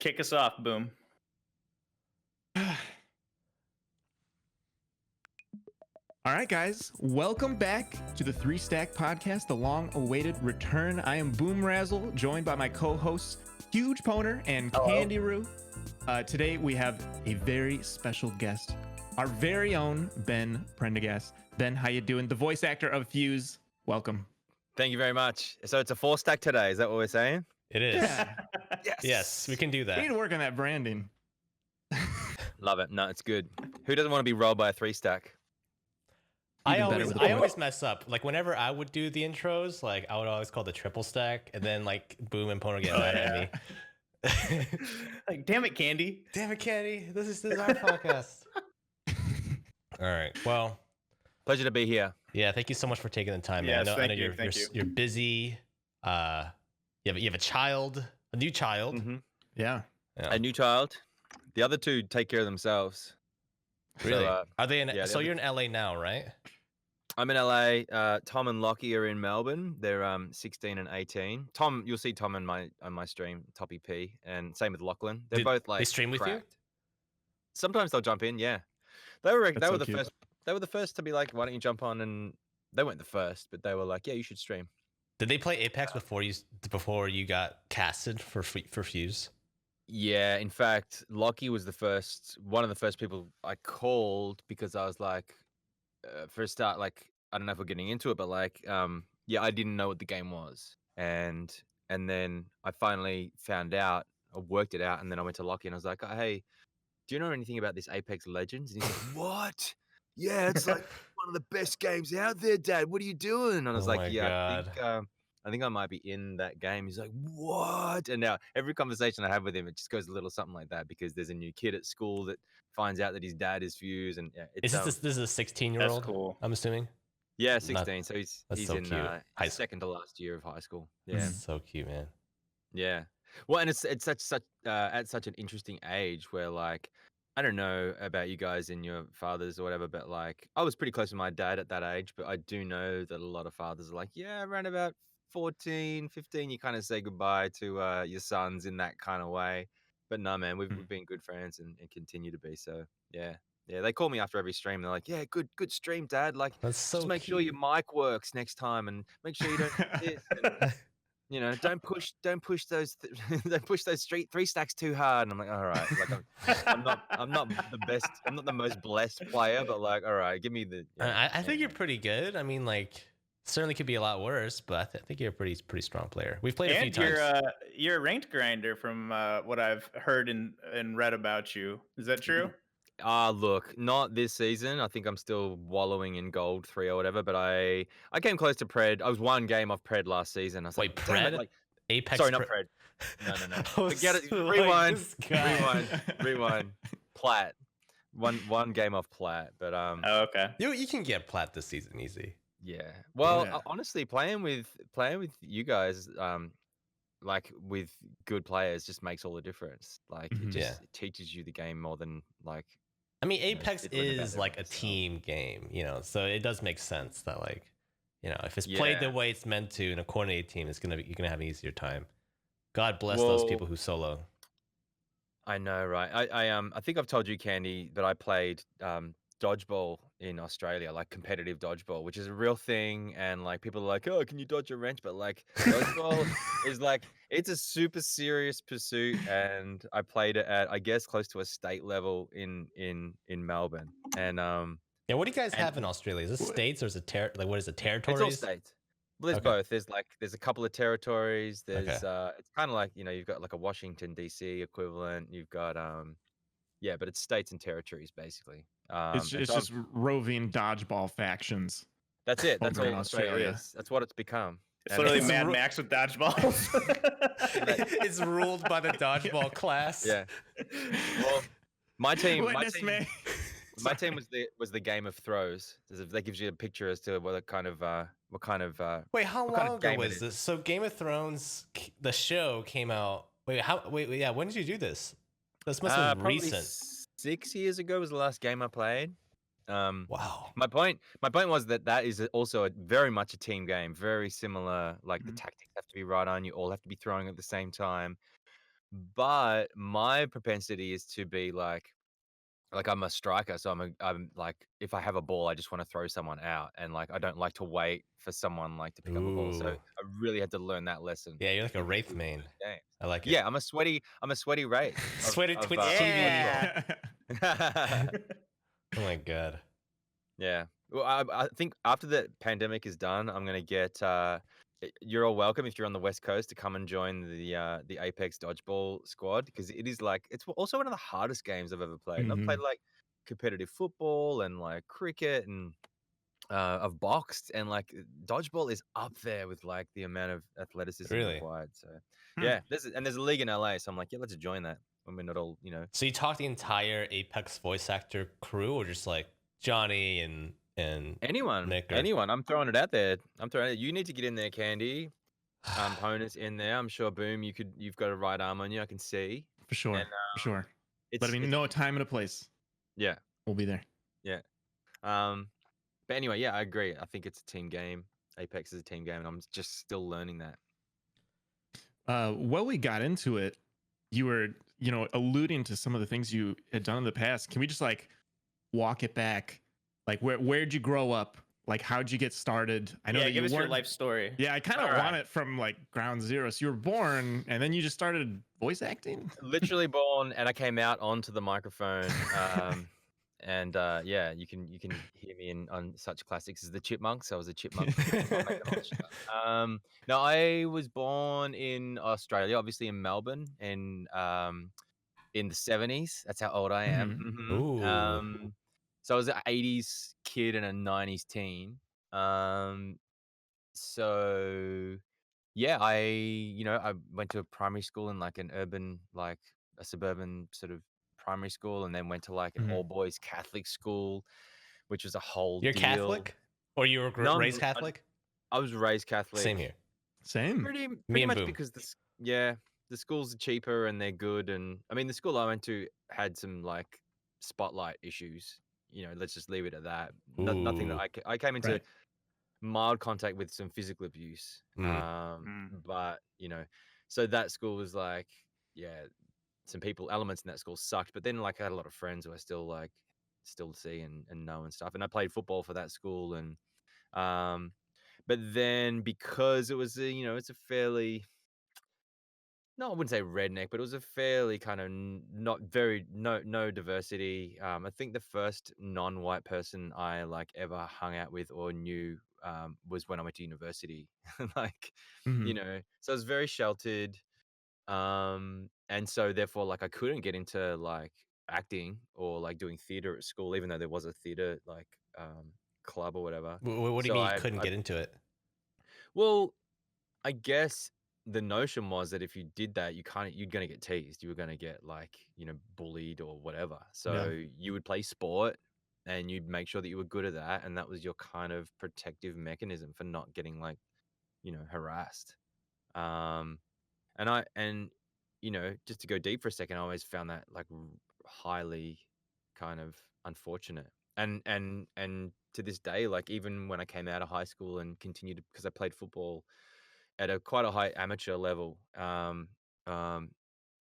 Kick us off, Boom. All right, guys, welcome back to the Three Stack Podcast, the long-awaited return. I am Boom Razzle, joined by my co-hosts Huge Poner and Candyverse. Today we have a very special guest, our very own Ben Prendergast. Ben, how you doing? The voice actor of Fuse. Welcome. Thank you very much. So it's a 4-stack today. Is that what we're saying? It is. Yeah, Yes, we can do we that. need to work on that branding. Love it. No, it's good. Who doesn't want to be rolled by a 3-stack? I Even better with a always mess up. Like whenever I would do the intros, like I would always call the triple stack, and then like Boom and Pono get mad at me. Like, damn it, Candy. Damn it, Candy! This is our podcast. All right. Well, Pleasure to be here. yeah. Thank you so much for taking the time, Yes, man. I thank know you, thank you. you're busy. You have a child, a new child. Mm-hmm. Yeah. Yeah. A new child. The other two take care of themselves. Really? So, Are they in? yeah, so you're in LA now, right? I'm in LA. Tom and Lockie are in Melbourne. They're 16 and 18. Tom, you'll see Tom on my stream, Toppy P, and same with Lachlan. They're both like they stream with you? cracked. Sometimes they'll jump in. Yeah, they were That's so the cute. first. They were the first to be like, "Why don't you jump on?" And they weren't the first, but they were like, "Yeah, you should stream." Did they play Apex before you got casted for Fuse? Yeah, in fact, Lockie was one of the first people I called because I was like, for a start, like, I don't know if we're getting into it, but like, yeah, I didn't know what the game was, and then I finally found out, I worked it out, and then I went to Lockie and I was like, oh, hey, do you know anything about this Apex Legends? And he's like, what? Yeah, it's like one of the best games out there, Dad. What are you doing? And I was Oh like, my yeah, God. I think I might be in that game. He's like, what? And now every conversation I have with him, it just goes a little something like that because there's a new kid at school that finds out that his dad is Fuse, and yeah, it's This is a 16-year-old? That's cool. I'm assuming. yeah, 16. So he's so in cute. High his school. second to last year of high school. Yeah, So cute, man. yeah. Well, and it's such at such an interesting age where, like, I don't know about you guys and your fathers or whatever, but like I was pretty close to my dad at that age, but I do know that a lot of fathers are like, yeah, around about 14, 15, you kind of say goodbye to your sons in that kind of way. But no, man, we've been good friends and continue to be. So yeah. Yeah, they call me after every stream. They're like, "Yeah, good stream, Dad. Like, That's so just make sure your mic works next time, and make sure you don't do this. And, you know, don't push those don't push those 3 stacks too hard." And I'm like, all right, like I'm not the best, I'm not the most blessed player, but like, all right, give me the. I think you're pretty good. I mean, like, certainly could be a lot worse, but I think you're a pretty strong player. We've played a few And times. you're a ranked grinder from what I've heard and read about you. Is that true? Look, not this season. I think I'm still wallowing in gold 3 or whatever. But I came close to Pred. I was one game off Pred last season. I was Wait, like, damn it, Pred? like, Apex. sorry, not Pred. No. I was Forget it. like, Rewind. this guy. Rewind. Plat. One game off Plat. But Oh, okay. You can get plat this season easy. yeah. Well, Yeah. honestly, playing with you guys, like with good players, just makes all the difference. Like Mhm. it just Yeah. it teaches you the game more than like. I mean, know, Apex fiddling about is like a everything, so. team game, you know, so it does make sense that, like, you know, if it's played the Yeah. way it's meant to in a coordinated team, you're gonna have an easier time. God bless those people who solo. I know, right? I think I've told you, Candy, that I played dodgeball in Australia, like competitive dodgeball, which is a real thing. And like people are like, "Oh, can you dodge a wrench?" But like dodgeball is like it's a super serious pursuit, and I played it at, I guess, close to a state level in Melbourne. And Yeah, what do you guys And- have in Australia? Is this states or is it like what is it, it's territories? all states. Well, there's Okay. both. There's a couple of territories. There's Okay. it's kind of like, you know, you've got like a Washington DC equivalent. You've got yeah, but it's states and territories basically. It's and so just roving dodgeball factions. that's it. That's over all in Australia Australia. is. That's what it's become. It's And literally it's Mad ru- Max with dodgeballs. It's ruled by the dodgeball class. yeah. Well, my team Witness me. my team was the Game of Throws. That gives you a picture as to what kind of Wait, how What kind long of ago game it was is? this? So Game of Thrones, the show came out. Wait, yeah. When did you do this? This must have been probably recent. 6 years ago was the last game I played. Wow. My point was that is also very much a team game, very similar. Like the Mhm. tactics have to be right on. You all have to be throwing at the same time. but my propensity is to be like I'm a striker, so I'm like if I have a ball, I just want to throw someone out, and like I don't like to wait for someone like to pick up a ball. So Ooh. I really had to learn that lesson. Yeah, you're like a in Wraith through main. those games. I like it. Yeah, I'm a sweaty wraith Sweaty of Twitch Yeah. Oh my god. Yeah. Well, I think after the pandemic is done, I'm gonna get. You're all welcome if you're on the West Coast to come and join the Apex dodgeball squad because it is like it's also one of the hardest games I've ever played. And I've played like competitive football and like cricket and I've boxed and like dodgeball is up there with like the amount of athleticism Really? required. So Hmm. yeah, there's a league in LA, so I'm like, yeah, let's join that when we're not all, you know. So you talk the entire Apex voice actor crew, or just like Johnny and Anyone, Nick or... anyone. I'm throwing it out there. I'm throwing it. You need to get in there, Candy. Ponus in there. I'm sure. Boom. You've got a right arm on you. I can see. For sure. And, For sure. It's, Let me know a time and a place. Yeah. We'll be there. Yeah. But anyway, yeah, I agree. I think it's a team game. Apex is a team game, and I'm just still learning that. While we got into it, you were, alluding to some of the things you had done in the past. Can we just like walk it back? Like where'd you grow up? Like how'd you get started? I know that give you us your weren't. life story. Yeah, I kind of All want right. it from like ground zero. So you were born and then you just started voice acting? Literally born, and I came out onto the microphone. And yeah, you can hear me on such classics as the Chipmunks. I was a chipmunk. No, I was born in Australia, obviously in Melbourne, in the 70s. That's how old I am. Ooh. So I was an 80s kid and a 90s teen. So yeah, I went to a primary school in like an urban, like a suburban sort of primary school, and then went to like an all boys Catholic school, which was a whole You're deal. Catholic? Or you were No, raised Catholic? I was raised Catholic. Same here. Same. Pretty Me and much Boom. because the schools are cheaper and they're good, and I mean the school I went to had some like spotlight issues. Let's just leave it at that. Nothing that Ooh. I came into Right. mild contact with some physical abuse. But so that school was like, yeah, some elements in that school sucked. But then like I had a lot of friends who I still see and know and stuff. And I played football for that school, and but then because it was it's a fairly, no, I wouldn't say redneck, but it was a fairly kind of not very no diversity. I think the first non-white person I like ever hung out with or knew was when I went to university. Like, so I was very sheltered. And so therefore, like I couldn't get into like acting or like doing theater at school, even though there was a theater like club or whatever. What do you So mean you couldn't get into it? well, I guess the notion was that if you did that, you're gonna get teased. You were gonna get like, bullied or whatever. So you would play sport and you'd make sure that you were good at that. And that was your kind of protective mechanism for not getting like, harassed. And just to go deep for a second, I always found that like highly kind of unfortunate. And to this day, like even when I came out of high school and continued because I played football at quite a high amateur level, um,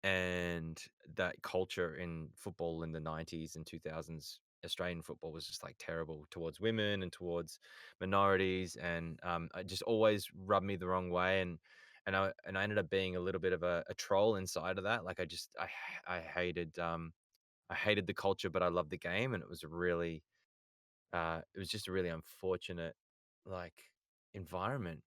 and that culture in football in the 90s and 2000s, Australian football was just like terrible towards women and towards minorities, and it just always rubbed me the wrong way, and I ended up being a little bit of a troll inside of that. Like I hated the culture, but I loved the game, and it was just a really unfortunate like environment.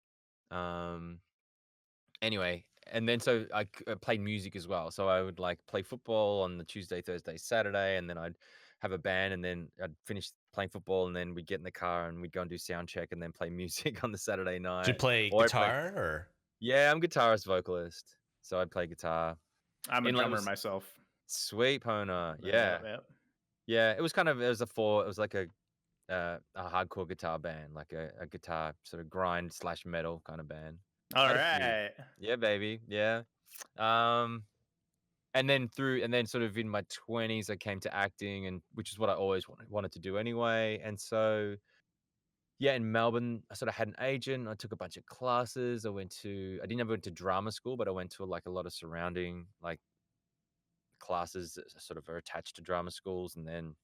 Anyway, and then so I played music as well. So I would like play football on the Tuesday, Thursday, Saturday, and then I'd have a band, and then I'd finish playing football, and then we'd get in the car and we'd go and do sound check, and then play music on the Saturday night. Did you play Or guitar or? Yeah, I'm guitarist vocalist, so I play guitar. I'm a In, like, drummer myself. Sweet Pona, Yep. yeah. It was like a hardcore guitar band, like a guitar sort of grind / metal kind of band. All Had a few. right. Yeah, baby. Yeah. And then sort of in my 20s, I came to acting, and which is what I always wanted to do anyway. And so, yeah, in Melbourne, I sort of had an agent. I took a bunch of classes. I didn't ever went to drama school, but I went to like a lot of surrounding like classes that sort of are attached to drama schools, and then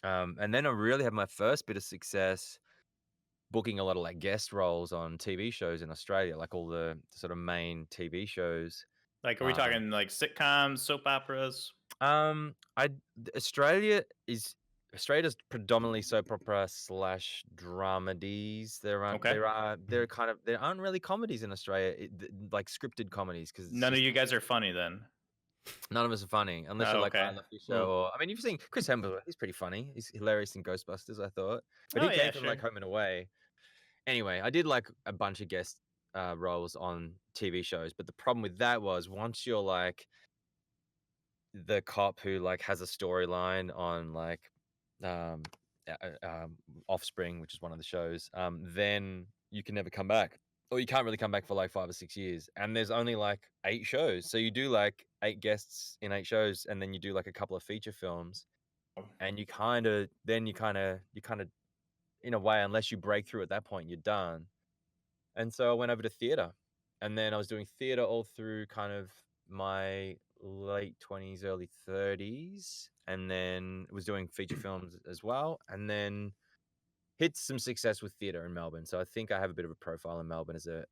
I really had my first bit of success booking a lot of like guest roles on TV shows in Australia, like all the sort of main TV shows. Like, are we talking like sitcoms, soap operas? I Australia's predominantly soap opera slash dramedies. There Okay. aren't really comedies in Australia, like scripted comedies, because None of you guys are funny then. none of us are funny unless you're Oh, like okay. Isla Fisher, or I mean, you've seen Chris Hemsworth. He's pretty funny. He's hilarious in Ghostbusters, I thought, but Oh, he yeah, came from like sure. Home and Away. Anyway, I did like a bunch of guest roles on TV shows, but the problem with that was once you're like the cop who like has a storyline on like um, Offspring, which is one of the shows, then you can never come back, or you can't really come back for like 5 or 6 years. And there's only like 8 shows, so you do like 8 guests in 8 shows, and then you do like a couple of feature films, and you kind of in a way, unless you break through at that point, you're done. And so I went over to theater, and then I was doing theater all through kind of my late 20s, early 30s, and then was doing feature films as well, and then hit some success with theater in Melbourne. So I think I have a bit of a profile in Melbourne as a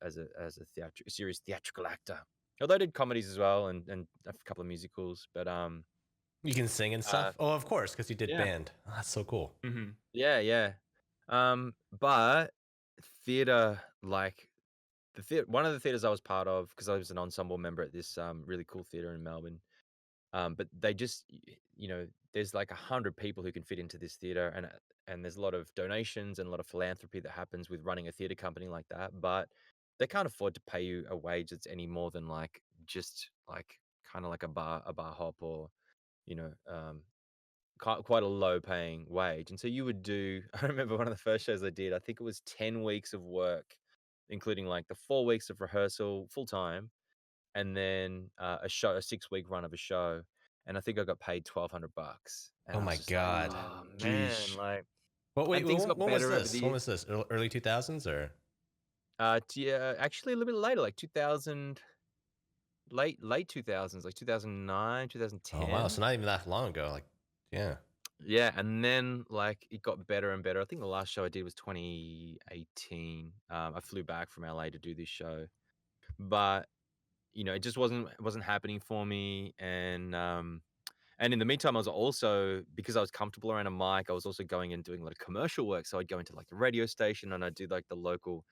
serious theatrical actor. Although I did comedies as well, and a couple of musicals, but You can sing and stuff. Oh, of course, because you did yeah. band. Oh, that's so cool. Mm-hmm. Yeah. But theater, like one of the theaters I was part of, because I was an ensemble member at this really cool theater in Melbourne. But they just, there's like 100 people who can fit into this theater, and there's a lot of donations and a lot of philanthropy that happens with running a theater company like that. But they can't afford to pay you a wage that's any more than like just like kind of like a bar hop, or quite a low paying wage. And so you would do, I remember one of the first shows I did, I think it was 10 weeks of work, including like the 4 weeks of rehearsal full time, and then a 6-week run of a show. And I think I got paid $1,200. And Oh I was my just God. like, oh man, Jeez. like, Wait, and things got when was better over this? the When years. was this? Early 2000s or? Yeah, actually a little bit later, like 2000, late 2000s, like 2009, 2010. Oh wow, so not even that long ago. Like, yeah. Yeah, and then like it got better and better. I think the last show I did was 2018. I flew back from LA to do this show, but it just wasn't happening for me. And in the meantime, I was also, because I was comfortable around a mic, I was also going and doing a lot of commercial work. So I'd go into like the radio station, and I'd do like the local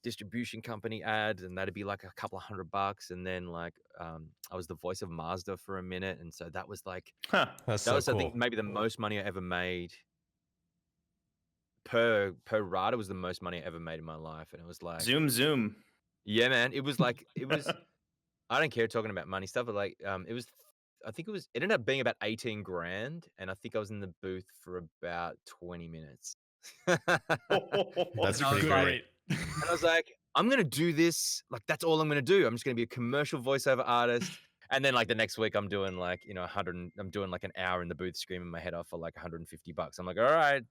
distribution company ads, and that'd be like a couple of $100. And then like I was the voice of Mazda for a minute, and so that was like Huh. That's that so was cool. I think maybe the most money I ever made per ride. It was the most money I ever made in my life, and it was like Zoom. yeah, man. It was like I don't care talking about money stuff, but like it ended up being about 18 grand, and I think I was in the booth for about 20 minutes. That's And I was pretty like- great. And I was like, I'm gonna do this. Like, that's all I'm gonna do. I'm just gonna be a commercial voiceover artist. And then like the next week, I'm doing like I'm doing like an hour in the booth screaming my head off for like $150. I'm like, all right,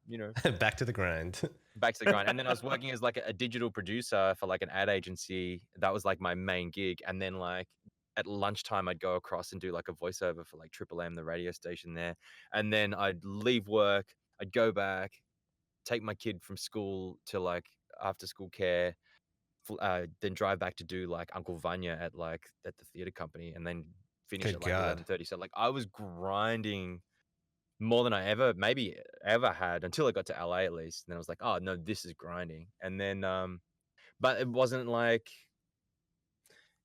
Back to the grind. back to the grind. And then I was working as like a digital producer for like an ad agency. That was like my main gig. And then like at lunchtime, I'd go across and do like a voiceover for like Triple M, the radio station there. And then I'd leave work, I'd go back, take my kid from school to like after school care, then drive back to do like Uncle Vanya at the theater company, and then finish Good at like God. 11:30. So like I was grinding more than I maybe ever had, until I got to LA at least. And then I was like, oh no, this is grinding. And then but it wasn't like,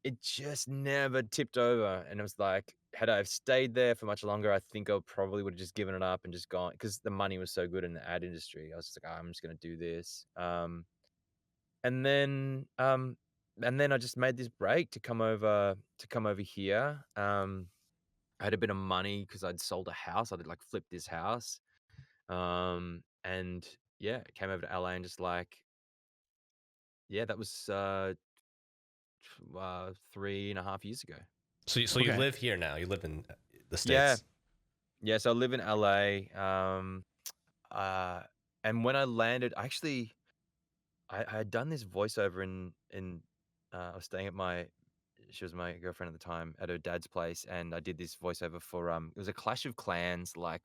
it just never tipped over. And it was like, had I have stayed there for much longer, I think I probably would have just given it up and just gone, because the money was so good in the ad industry. I was just like, oh, I'm just gonna do this. And then I just made this break to come over here. I had a bit of money because I'd sold a house. I did like flip this house. And yeah, came over to LA, and just like, yeah, that was 3.5 years ago. So you Okay. live here now. You live in the Yeah. States. Yeah, so I live in LA. And when I landed, I had done this voiceover in I was staying at my she was my girlfriend at the time at her dad's place, and I did this voiceover for it was a Clash of Clans like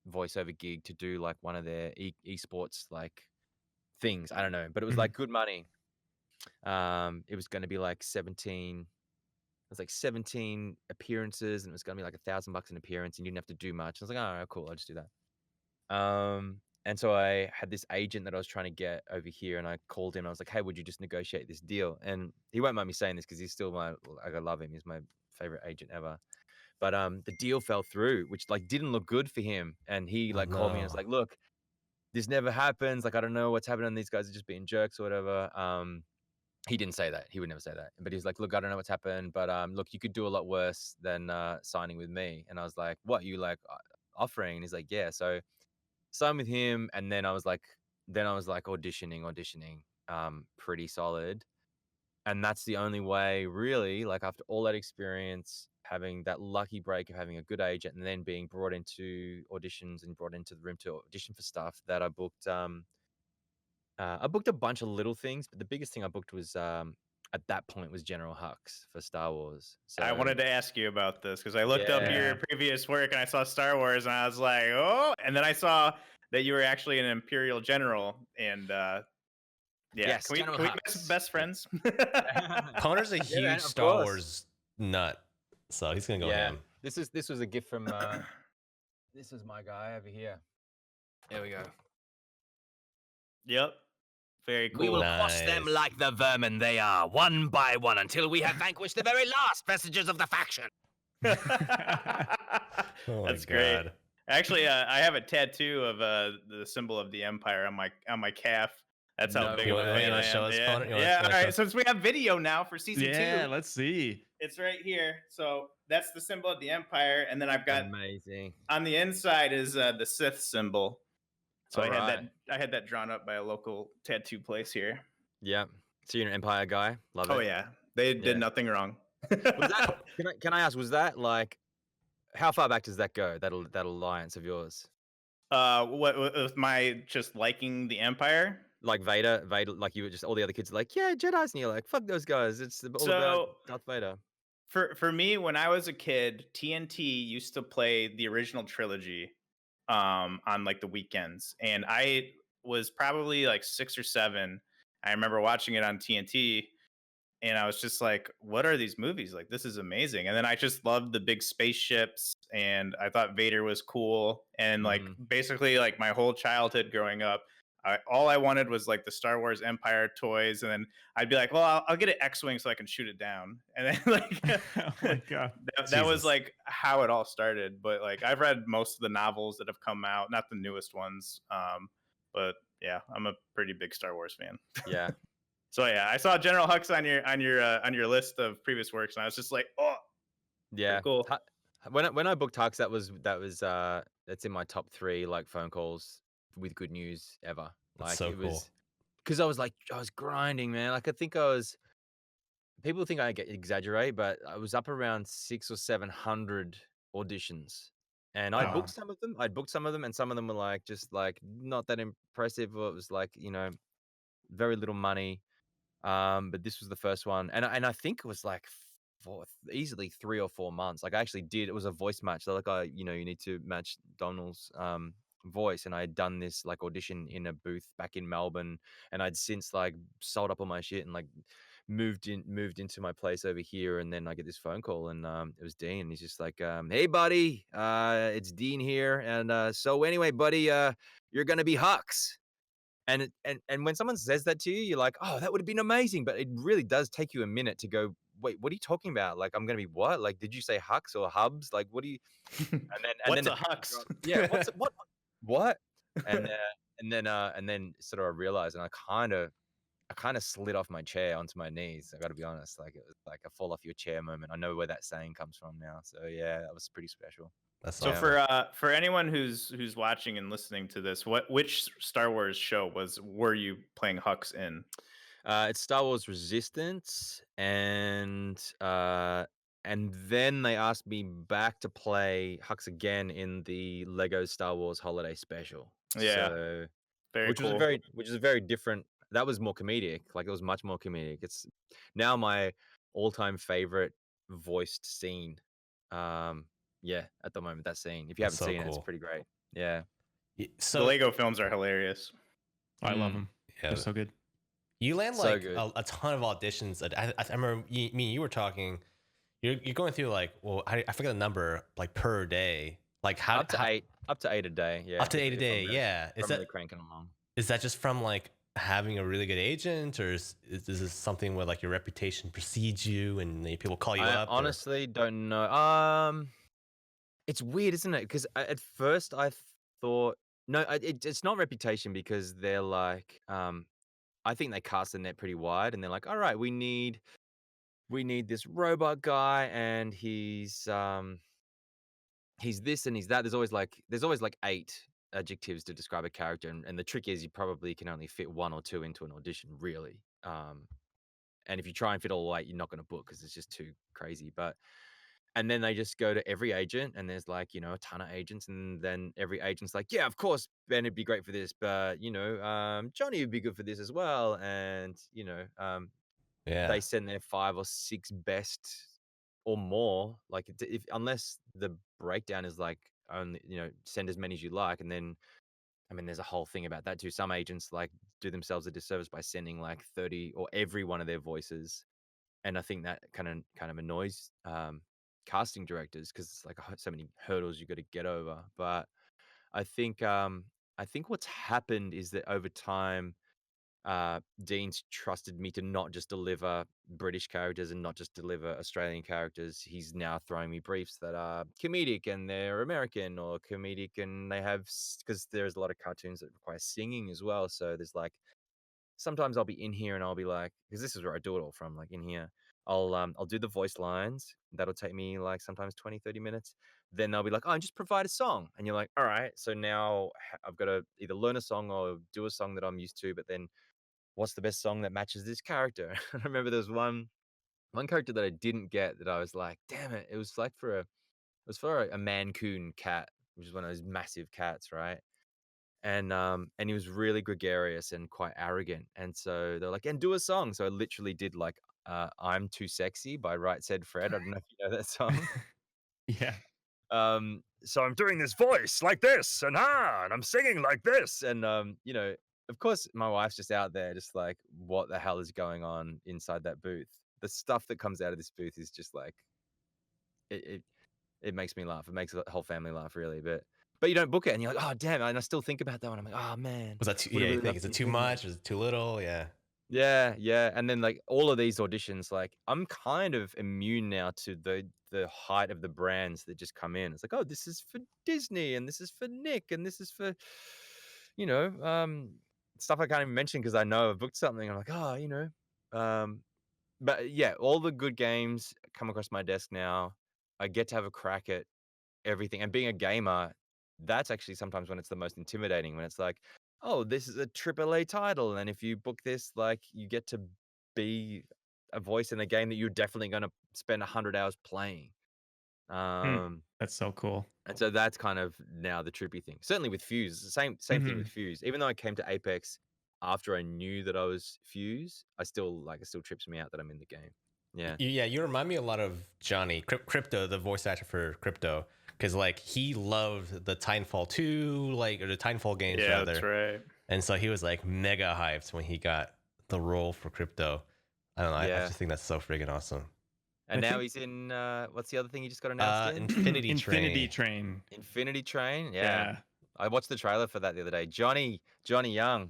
voiceover gig to do like one of their esports like things. I don't know, but it was like good money. It was going to be like 17. It was like 17 appearances, and it was going to be like $1,000 an appearance, and you didn't have to do much. I was like, oh, cool, I'll just do that. And so I had this agent that I was trying to get over here, and I called him. I was like, hey, would you just negotiate this deal? And he won't mind me saying this because he's still I love him. He's my favorite agent ever. But the deal fell through, which like didn't look good for him. And he like called me and was like, look, this never happens. Like, I don't know what's happening. These guys are just being jerks or whatever. He didn't say that. He would never say that. But he was like, look, I don't know what's happened, but look, you could do a lot worse than signing with me. And I was like, what, you like offering? And he's like, yeah. So signed with him, and then I was like auditioning, pretty solid. And that's the only way, really, like after all that experience, having that lucky break of having a good agent and then being brought into auditions and brought into the room to audition for stuff, that I booked a bunch of little things, but the biggest thing I booked was at that point was General Hux for Star Wars. So I wanted to ask you about this because I looked up Yeah. your previous work and I saw Star Wars and I was like, oh, and then I saw that you were actually an Imperial General, and yeah, Yes, can we General be Hux. best friends? Poner's a Yeah, huge man, of Star course. Wars nut, so he's gonna go Yeah. ham. This was a gift from this is my guy over here. There we go. Yep, very cool. We will crush them Nice. like the vermin they are, one by one, until we have vanquished the very last vestiges of the faction. Oh my That's great. God. Actually, I have a tattoo of the symbol of the Empire on my calf. That's how No big of a way. fan You I wanna show am. us, Yeah, Poner? You wanna- yeah. you wanna All show right, us? since we have video now for season Yeah, 2, let's see. it's right here. So that's the symbol of the Empire, and then I've got Amazing. on the inside is the Sith symbol. So I Alright. had that drawn up by a local tattoo place here. Yeah. So you're an Empire guy? Love it. Oh yeah, they did Yeah. nothing wrong. Was that, can I ask, was that like, how far back does that go? That alliance of yours? what with my just liking the Empire? Like Vader, like you were just all the other kids are like, yeah, Jedi's, and you're like, fuck those guys. It's all about Darth Vader. For me, when I was a kid, TNT used to play the original trilogy on like the weekends, and I was probably like 6 or 7. I remember watching it on TNT, and I was just like, what are these movies? Like, this is amazing. And then I just loved the big spaceships, and I thought Vader was cool. And like basically like my whole childhood growing up, all I wanted was like the Star Wars Empire toys, and then I'd be like, well, I'll get an X-wing so I can shoot it down. And then like Oh my god. that was Jesus. like how it all started. But like I've read most of the novels that have come out, not the newest ones. But yeah, I'm a pretty big Star Wars fan. Yeah. So yeah, I saw General Hux on your list of previous works, and I was just like, oh, Yeah. cool. When I booked Hux, that's in my top 3 like phone calls with good news ever. That's Like so it cool. was because I was grinding, man. Like I think people think I exaggerate, but I was up around 600 or 700 auditions. And I Wow. booked some of them. I'd booked some of them, and some of them were like just like not that impressive, or it was like, very little money. But this was the first one, and I think it was like easily 3 or 4 months. Like I actually did. It was a voice match. So like you need to match Donald's voice, and I had done this like audition in a booth back in Melbourne, and I'd since like sold up all my shit and like moved into my place over here, and then I get this phone call, and it was Dean, and he's just like, hey buddy, it's Dean here, and so anyway buddy, you're gonna be Hux. And when someone says that to you, you're like, oh, that would have been amazing. But it really does take you a minute to go, wait, what are you talking about? Like, I'm going to be what? Like, did you say Hux or Hubs? Like, what do you? And then, What's then a Hux? Yeah, what? And then sort of I realized, and I kind of slid off my chair onto my knees. I got to be honest, like it was like a fall off your chair moment. I know where that saying comes from now. So yeah, that was pretty special. That's So awesome. for anyone who's watching and listening to this, which Star Wars show were you playing Hux in? It's Star Wars Resistance, and then they asked me back to play Hux again in the Lego Star Wars Holiday Special. Yeah, So, very which cool. was a very different. That was more comedic. Like it was much more comedic. It's now all-time favorite voiced scene. Yeah, at the moment, that scene. If you That's haven't so seen it, it's cool. prety great. Yeah. The So Lego films are hilarious. I love them. yeah, They're so good. you land So like good. a ton of auditions. I remember me and you were talking. You're going through like, well, I forget the number, like per day. Like how Up to eight a day. Yeah. up to 8 a if day. I'm really, Yeah. if I'm really cranking along. Is that just from like having a really good agent, or is this something where like your reputation precedes you and people call you I up? honestly don't know. It's weird, isn't it? Because at first I thought no, it's not reputation because they're like, I think they cast the net pretty wide, and they're like, all right, we need this robot guy, and he's this and he's that. There's always like 8 adjectives to describe a character, and the trick is you probably can only fit 1 or 2 into an audition, really. And if you try and fit all 8, you're not going to book because it's just too crazy. And then they just go to every agent, and there's like, a ton of agents, and then every agent's like, yeah, of course, Ben would be great for this, but Johnny would be good for this as well, and Yeah. they send their 5 or 6 best or more, like if unless the breakdown is like only send as many as you like, and then I mean there's a whole thing about that too. Some agents like do themselves a disservice by sending like 30 or every one of their voices, and I think that kind of annoys casting directors because it's like so many hurdles you got to get over. But I think what's happened is that over time Dean's trusted me to not just deliver British characters and not just deliver Australian characters. He's now throwing me briefs that are comedic and they're American, or comedic and they have, because there's a lot of cartoons that require singing as well. So there's like, sometimes I'll be in here and I'll be like, because this is where I do it all from, like in here. I'll do the voice lines. That'll take me like sometimes 20-30 minutes. Then they'll be like, oh, just provide a song. And you're like, all right, so now I've got to either learn a song or do a song that I'm used to, but then what's the best song that matches this character? I remember there was one character that I didn't get that I was like, damn it. It was for a Mancoon cat, which is one of those massive cats, right? And he was really gregarious and quite arrogant. And so they're like, and do a song. So I literally did like I'm Too Sexy by Right Said Fred. I don't know if you know that song. Yeah. So I'm doing this voice like this, and I'm singing like this, and of course my wife's just out there just like, what the hell is going on inside that booth? The stuff that comes out of this booth is just like, it makes me laugh. It makes the whole family laugh, really. But you don't book it, and you're like, oh damn, and I still think about that one. I'm like, oh man, Was that too, would have yeah, you really think loved is to it be too doing that. much? Is it too little? Yeah. Yeah. And then like all of these auditions, like I'm kind of immune now to the height of the brands that just come in. It's like, oh, this is for Disney, and this is for Nick, and this is for, stuff I can't even mention because I know I've booked something. I'm like, but yeah, all the good games come across my desk now. I get to have a crack at everything. And being a gamer, that's actually sometimes when it's the most intimidating, when it's like, oh, this is a AAA title, and if you book this, like, you get to be a voice in a game that you're definitely going to spend 100 hours playing. That's so cool. And so that's kind of now the trippy thing. Certainly with Fuse, the same thing with Fuse. Even though I came to Apex after I knew that I was Fuse, it still trips me out that I'm in the game. Yeah. Yeah, you remind me a lot of Johnny Crypto, the voice actor for Crypto, because like he loved the Titanfall 2, like, or the Titanfall games Yeah, rather. that's right. And so he was like mega hyped when he got the role for Crypto. I don't know. I just think that's so friggin' awesome. And now he's in what's the other thing he just got announced in? Infinity Train. Infinity Train. Yeah. I watched the trailer for that the other day. Johnny Young.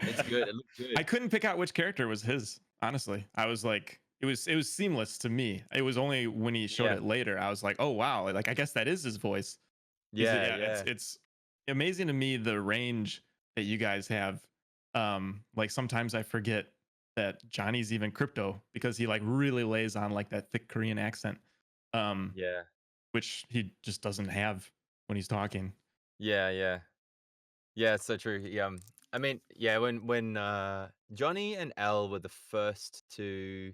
It's good. It looks good. I couldn't pick out which character was his. Honestly, I was like, it was seamless to me. It was only when he showed it later, I was like, oh wow, like I guess that is his voice. Yeah. It's amazing to me the range that you guys have. Like sometimes I forget that Johnny's even Crypto because he like really lays on like that thick Korean accent. Which he just doesn't have when he's talking. Yeah, it's so true. I mean, yeah, when Johnny and Elle were the first to,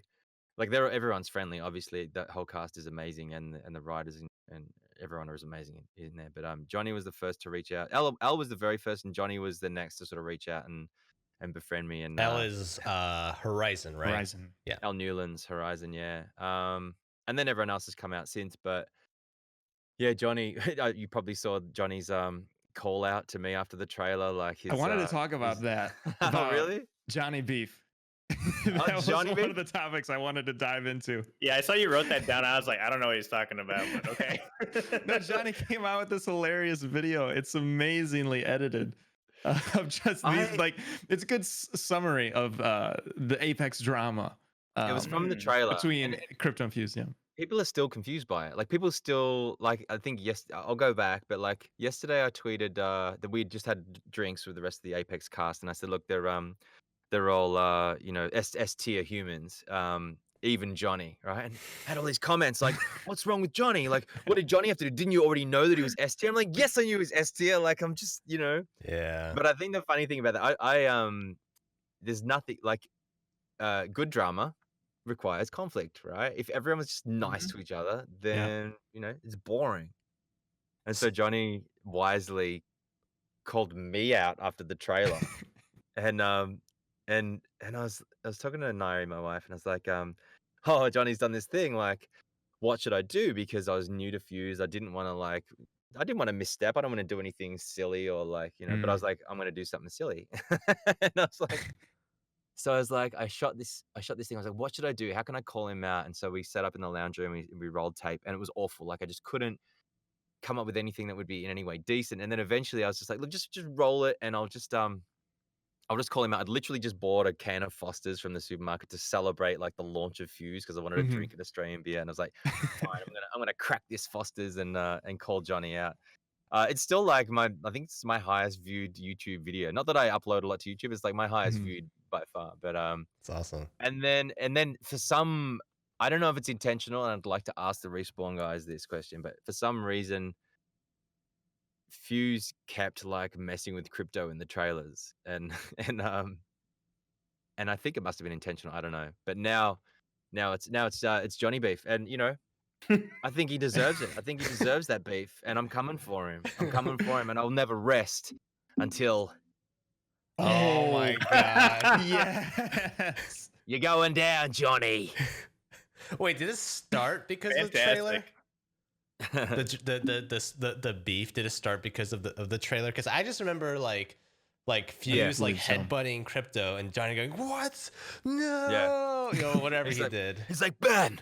like, everyone's friendly. Obviously, that whole cast is amazing, and the writers and everyone is amazing in there. But Johnny was the first to reach out. Elle was the very first, and Johnny was the next to sort of reach out and befriend me. And L is Horizon, right? Horizon. Yeah. L Newland's Horizon, yeah. And then everyone else has come out since, but yeah, Johnny, you probably saw Johnny's call out to me after the trailer. Like his, I wanted to talk about that. Oh, About really? Johnny Beef. That was Johnny one Beef? of the topics I wanted to dive into. Yeah, I saw you wrote that down. I was like, I don't know what he's talking about, but okay. No, Johnny came out with this hilarious video. It's amazingly edited. Of just these, like, it's a good summary of the Apex drama. It was from the trailer. Between Crypto Infused, yeah. People are still confused by it. Like people still like. I think I'll go back, but like yesterday I tweeted that we just had drinks with the rest of the Apex cast, and I said, look, they're all you know, S tier humans. Even Johnny, right? And had all these comments like, "What's wrong with Johnny? Like, what did Johnny have to do? Didn't you already know that he was S tier?" I'm like, "Yes, I knew he was S tier. Like, I'm just, you know." Yeah. But I think the funny thing about that, there's nothing like good drama requires conflict, right? If everyone was just nice to each other, then you know it's boring. And so Johnny wisely called me out after the trailer, and I was talking to Nairi, my wife, and I was like, oh, Johnny's done this thing. Like, what should I do? Because I was new to Fuse, I didn't want to misstep. I don't want to do anything silly or like, you know. But I was like, I'm going to do something silly, and I was like. So I was like, I shot this thing. I was like, what should I do? How can I call him out? And so we set up in the lounge room, we rolled tape, and it was awful. Like I just couldn't come up with anything that would be in any way decent. And then eventually I was just like, look, just roll it, and I'll just call him out. I'd literally just bought a can of Fosters from the supermarket to celebrate like the launch of Fuse because I wanted to drink an Australian beer. And I was like, fine, I'm gonna crack this Fosters and call Johnny out. It's still like I think it's my highest viewed YouTube video. Not that I upload a lot to YouTube. It's like my highest viewed by far. But it's awesome. And then for some, I don't know if it's intentional, and I'd like to ask the Respawn guys this question, but for some reason, Fuse kept like messing with crypto in the trailers, and I think it must have been intentional. I don't know, but now it's Johnny Beef, and you know. I think he deserves it. I think he deserves that beef, and I'm coming for him. And I'll never rest until. Oh my god! Yes, you're going down, Johnny. Wait, did it start because of the trailer? The beef, did it start because of the trailer? Because I just remember like Fuse like headbutting Crypto and Johnny going, "What? No!" You know, whatever he did. He's like, Ben.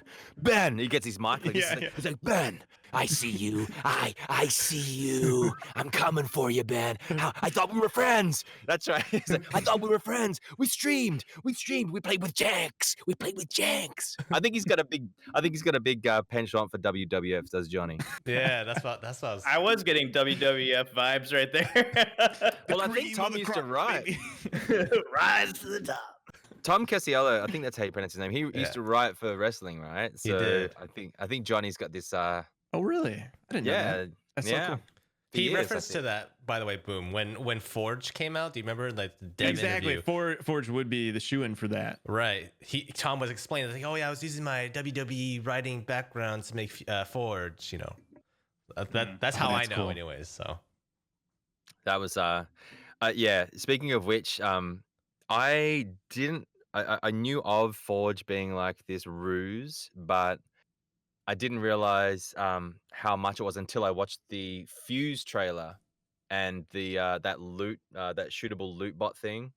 He gets his mic. Like, he's like, Ben, I see you. I see you. I'm coming for you, Ben. I thought we were friends. That's right. He's like, I thought we were friends. We streamed. We played with Janks. I think he's got a big penchant for WWF. Does Johnny? Yeah, that's what I was getting WWF vibes right there. Well, I think Tom used to write. Rise to the top. Tom Casiello, I think that's how you pronounce his name. He used to write for wrestling, right? So he did. I think Johnny's got this. Oh, really? I didn't know that. That's so cool. He referenced to that, by the way, Boom. When Forge came out, do you remember like the dev exactly interview? Forge would be the shoe-in for that, right? Tom was explaining like, oh yeah, I was using my WWE writing background to make Forge. You know, that's how I know, cool. Anyways. So that was yeah. Speaking of which, I knew of Forge being like this ruse, but I didn't realize how much it was until I watched the Fuse trailer and the that shootable loot bot thing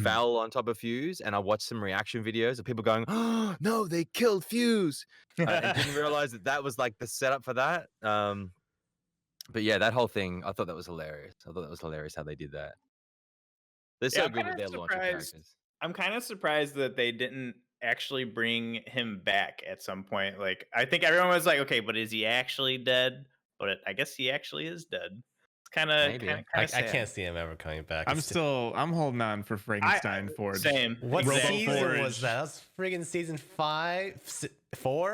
fell on top of Fuse, and I watched some reaction videos of people going, "Oh no, they killed Fuse," and didn't realize that was like the setup for that. But yeah, that whole thing, I thought that was hilarious. How they did that. They're so good with their launcher characters. I'm kind of surprised that they didn't actually bring him back at some point. Like, I think everyone was like, okay, but is he actually dead? But I guess he actually is dead. It's kind of I can't see him ever coming back. I'm holding on for Frankenstein Forge. Same. What season was that? That was friggin' season 4?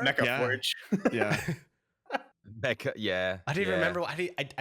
Mecha Forge. Yeah. Becca, yeah. I don't even remember. I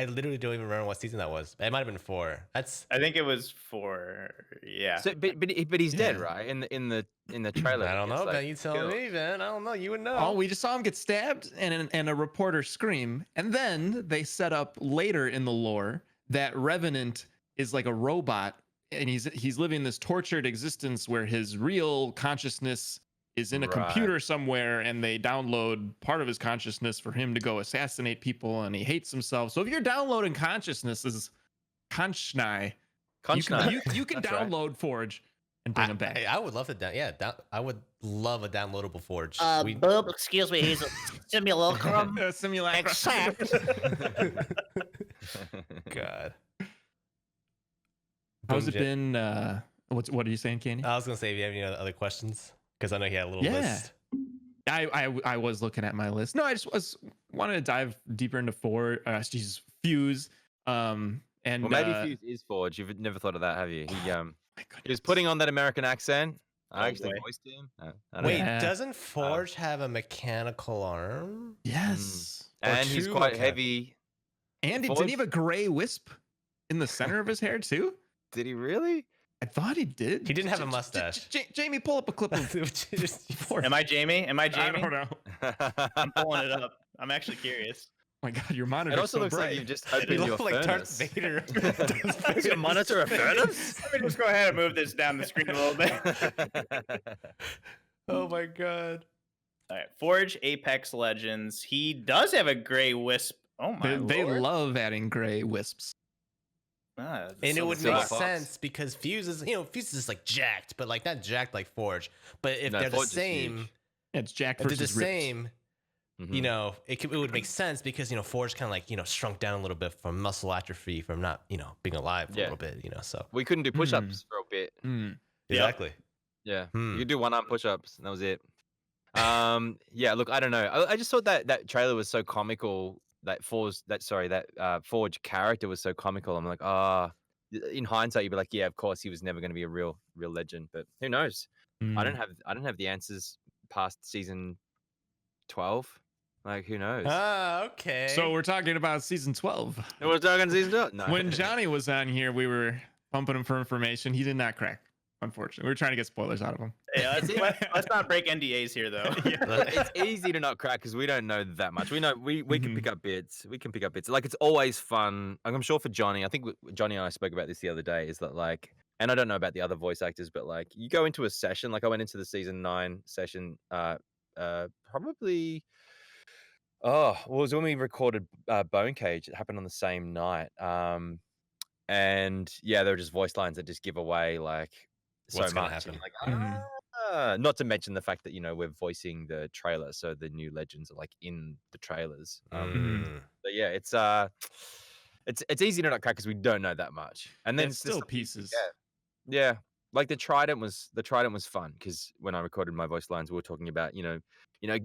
literally don't even remember what season that was. It might have been 4. I think it was 4. Yeah. So, but he's dead, right? In the trailer. I don't know. Ben, you tell me, man. I don't know. You would know. Oh, we just saw him get stabbed and a reporter scream, and then they set up later in the lore that Revenant is like a robot and he's living this tortured existence where his real consciousness is in a computer somewhere, and they download part of his consciousness for him to go assassinate people, and he hates himself. So if you're downloading consciousnesses, Conshnai, you can download Forge and bring him back. I would love to I would love a downloadable Forge. Boob, excuse me, he's a simulacrum. Simulacrum. Exact. God. How's it been? What are you saying, Candy? I was gonna say, if you have any other questions, because I know he had a little list. I was looking at my list. No, I just wanted to dive deeper into Fuse. And well, maybe Fuse is Forge. You've never thought of that, have you? He was putting on that American accent. I actually voiced him. Wait, doesn't Forge have a mechanical arm? Yes. And he's quite heavy. And didn't he have a gray wisp in the center of his hair too? Did he really? I thought he did. He didn't have a mustache. Jamie, pull up a clip of Am I Jamie? I don't know. I'm pulling it up. I'm actually curious. Oh my God, your monitor. It also looks bright. like you've just opened your like furnace. Darth Vader. Is your monitor a furnace? Let me just go ahead and move this down the screen a little bit. Oh my God. All right, Forge Apex Legends. He does have a gray wisp. Oh my They lord. love adding gray wisps. And it would make sense because Fuse is like jacked, but like not jacked like Forge. But if they're the same, it's jacked if versus they're the ripped. same, it would make sense because Forge kind of like shrunk down a little bit from muscle atrophy from not being alive for a little bit. So we couldn't do push-ups for a bit. Exactly. Yeah, you could do one-arm push-ups, and that was it. Yeah, look, I don't know. I just thought that trailer was so comical. That Forge character was so comical. I'm like, in hindsight, you'd be like, yeah, of course, he was never going to be a real legend. But who knows? I don't have the answers past season 12. Like, who knows? Okay. So we're talking about season 12. We're talking season 12. No. When Johnny was on here, we were pumping him for information. He did not crack. Unfortunately, we were trying to get spoilers out of him. Yeah, let's not break NDAs here, though. It's easy to not crack because we don't know that much. We know we can pick up bits. We can pick up bits. Like, it's always fun. I'm sure for Johnny, I think Johnny and I spoke about this the other day, is that like, and I don't know about the other voice actors, but like, you go into a session, like I went into the season 9 session, probably, it was when we recorded Bone Cage. It happened on the same night. And yeah, there were just voice lines that just give away like what's so gonna much. happen. Like, not to mention the fact that we're voicing the trailer, so the new legends are like in the trailers. But yeah, it's easy to not crack because we don't know that much, and then it's still pieces. Yeah. Like the Trident was fun because when I recorded my voice lines, we were talking about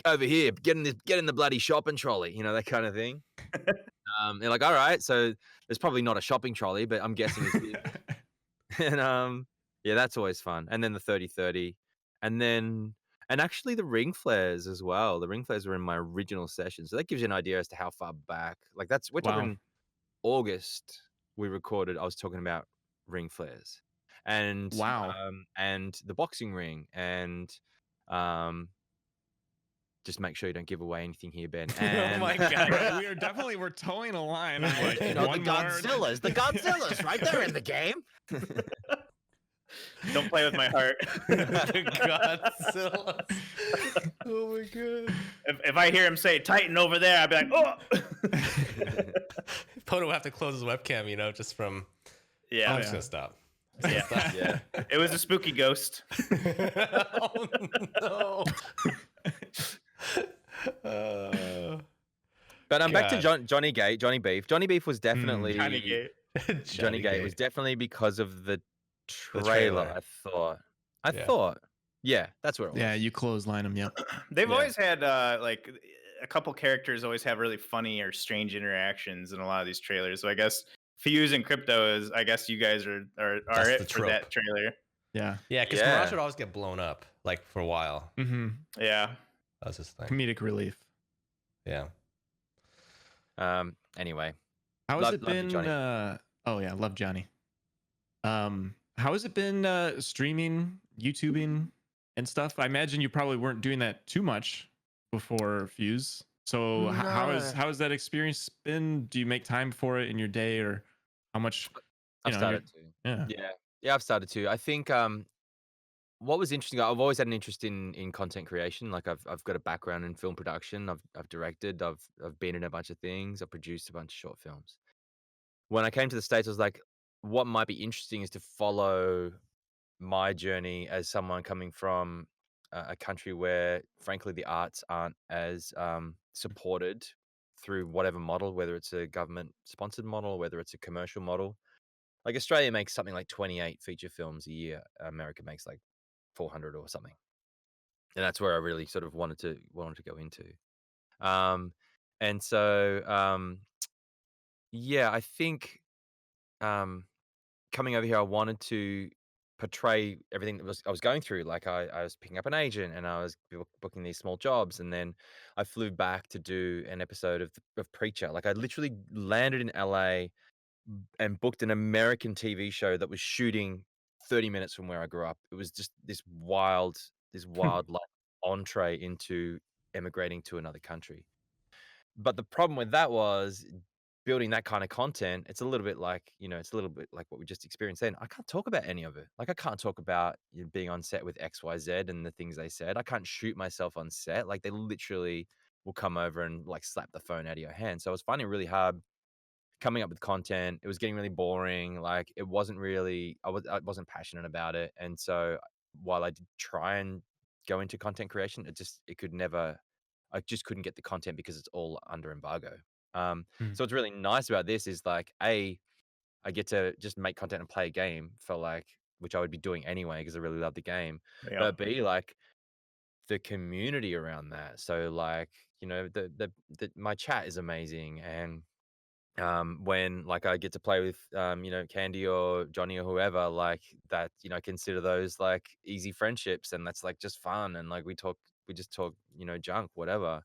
over here, get in the bloody shopping trolley, that kind of thing. They're like, all right, so there's probably not a shopping trolley, but I'm guessing it's big. And yeah, that's always fun. And then the 30-30, and actually the ring flares as well. The ring flares were in my original session, so that gives you an idea as to how far back. Like we're talking August. We recorded. I was talking about ring flares, and and the boxing ring, and just make sure you don't give away anything here, Ben. And... Oh my God, we're towing a line. Of like, the Godzillas right there in the game. Don't play with my heart. Godzilla. Oh my God. If I hear him say Titan over there, I'd be like, oh. Pono will have to close his webcam, just from. Yeah. I'm just gonna stop. Yeah. It was a spooky ghost. Oh no. But I'm back to Johnny Gate, Johnny Beef. Johnny Beef was definitely Johnny Gate. Johnny Gate was definitely because of the trailer. I thought. Yeah, that's where it was. Yeah, you clothesline him. Yeah. They've always had like a couple characters always have really funny or strange interactions in a lot of these trailers. So I guess Fuse and Crypto is. I guess you guys are it for that trailer. Yeah. Yeah, because Mirage would always get blown up like for a while. Yeah. That was his thing. Comedic relief. Yeah. Anyway, how has it been? Love Johnny. How has it been streaming, YouTubing, and stuff? I imagine you probably weren't doing that too much before Fuse. So how has that experience been? Do you make time for it in your day, or how much? I've started to. Yeah. Yeah, I've started to. I think what was interesting, I've always had an interest in content creation. Like I've got a background in film production. I've directed, I've been in a bunch of things, I've produced a bunch of short films. When I came to the States, I was like, what might be interesting is to follow my journey as someone coming from a country where, frankly, the arts aren't as supported through whatever model, whether it's a government sponsored model, whether it's a commercial model. Like Australia makes something like 28 feature films a year. America makes like 400 or something. And that's where I really sort of wanted to go into. Um, and so, yeah, I think coming over here, I wanted to portray everything that I was going through. Like I was picking up an agent and I was booking these small jobs, and then I flew back to do an episode of Preacher. Like I literally landed in LA and booked an American TV show that was shooting 30 minutes from where I grew up. It was just this wild like entree into emigrating to another country. But the problem with that was building that kind of content. It's a little bit like, it's a little bit like what we just experienced then. I can't talk about any of it. Like I can't talk about being on set with XYZ and the things they said. I can't shoot myself on set. Like they literally will come over and like slap the phone out of your hand. So I was finding it really hard coming up with content. It was getting really boring. Like it wasn't really, I wasn't passionate about it. And so while I did try and go into content creation, I just couldn't get the content because it's all under embargo. So what's really nice about this is like, I get to just make content and play a game for like, which I would be doing anyway, because I really love the game. Yeah. But B, like the community around that. So like, my chat is amazing. And when like I get to play with Candy or Johnny or whoever, like that, I consider those like easy friendships, and that's like just fun, and like we just talk junk, whatever.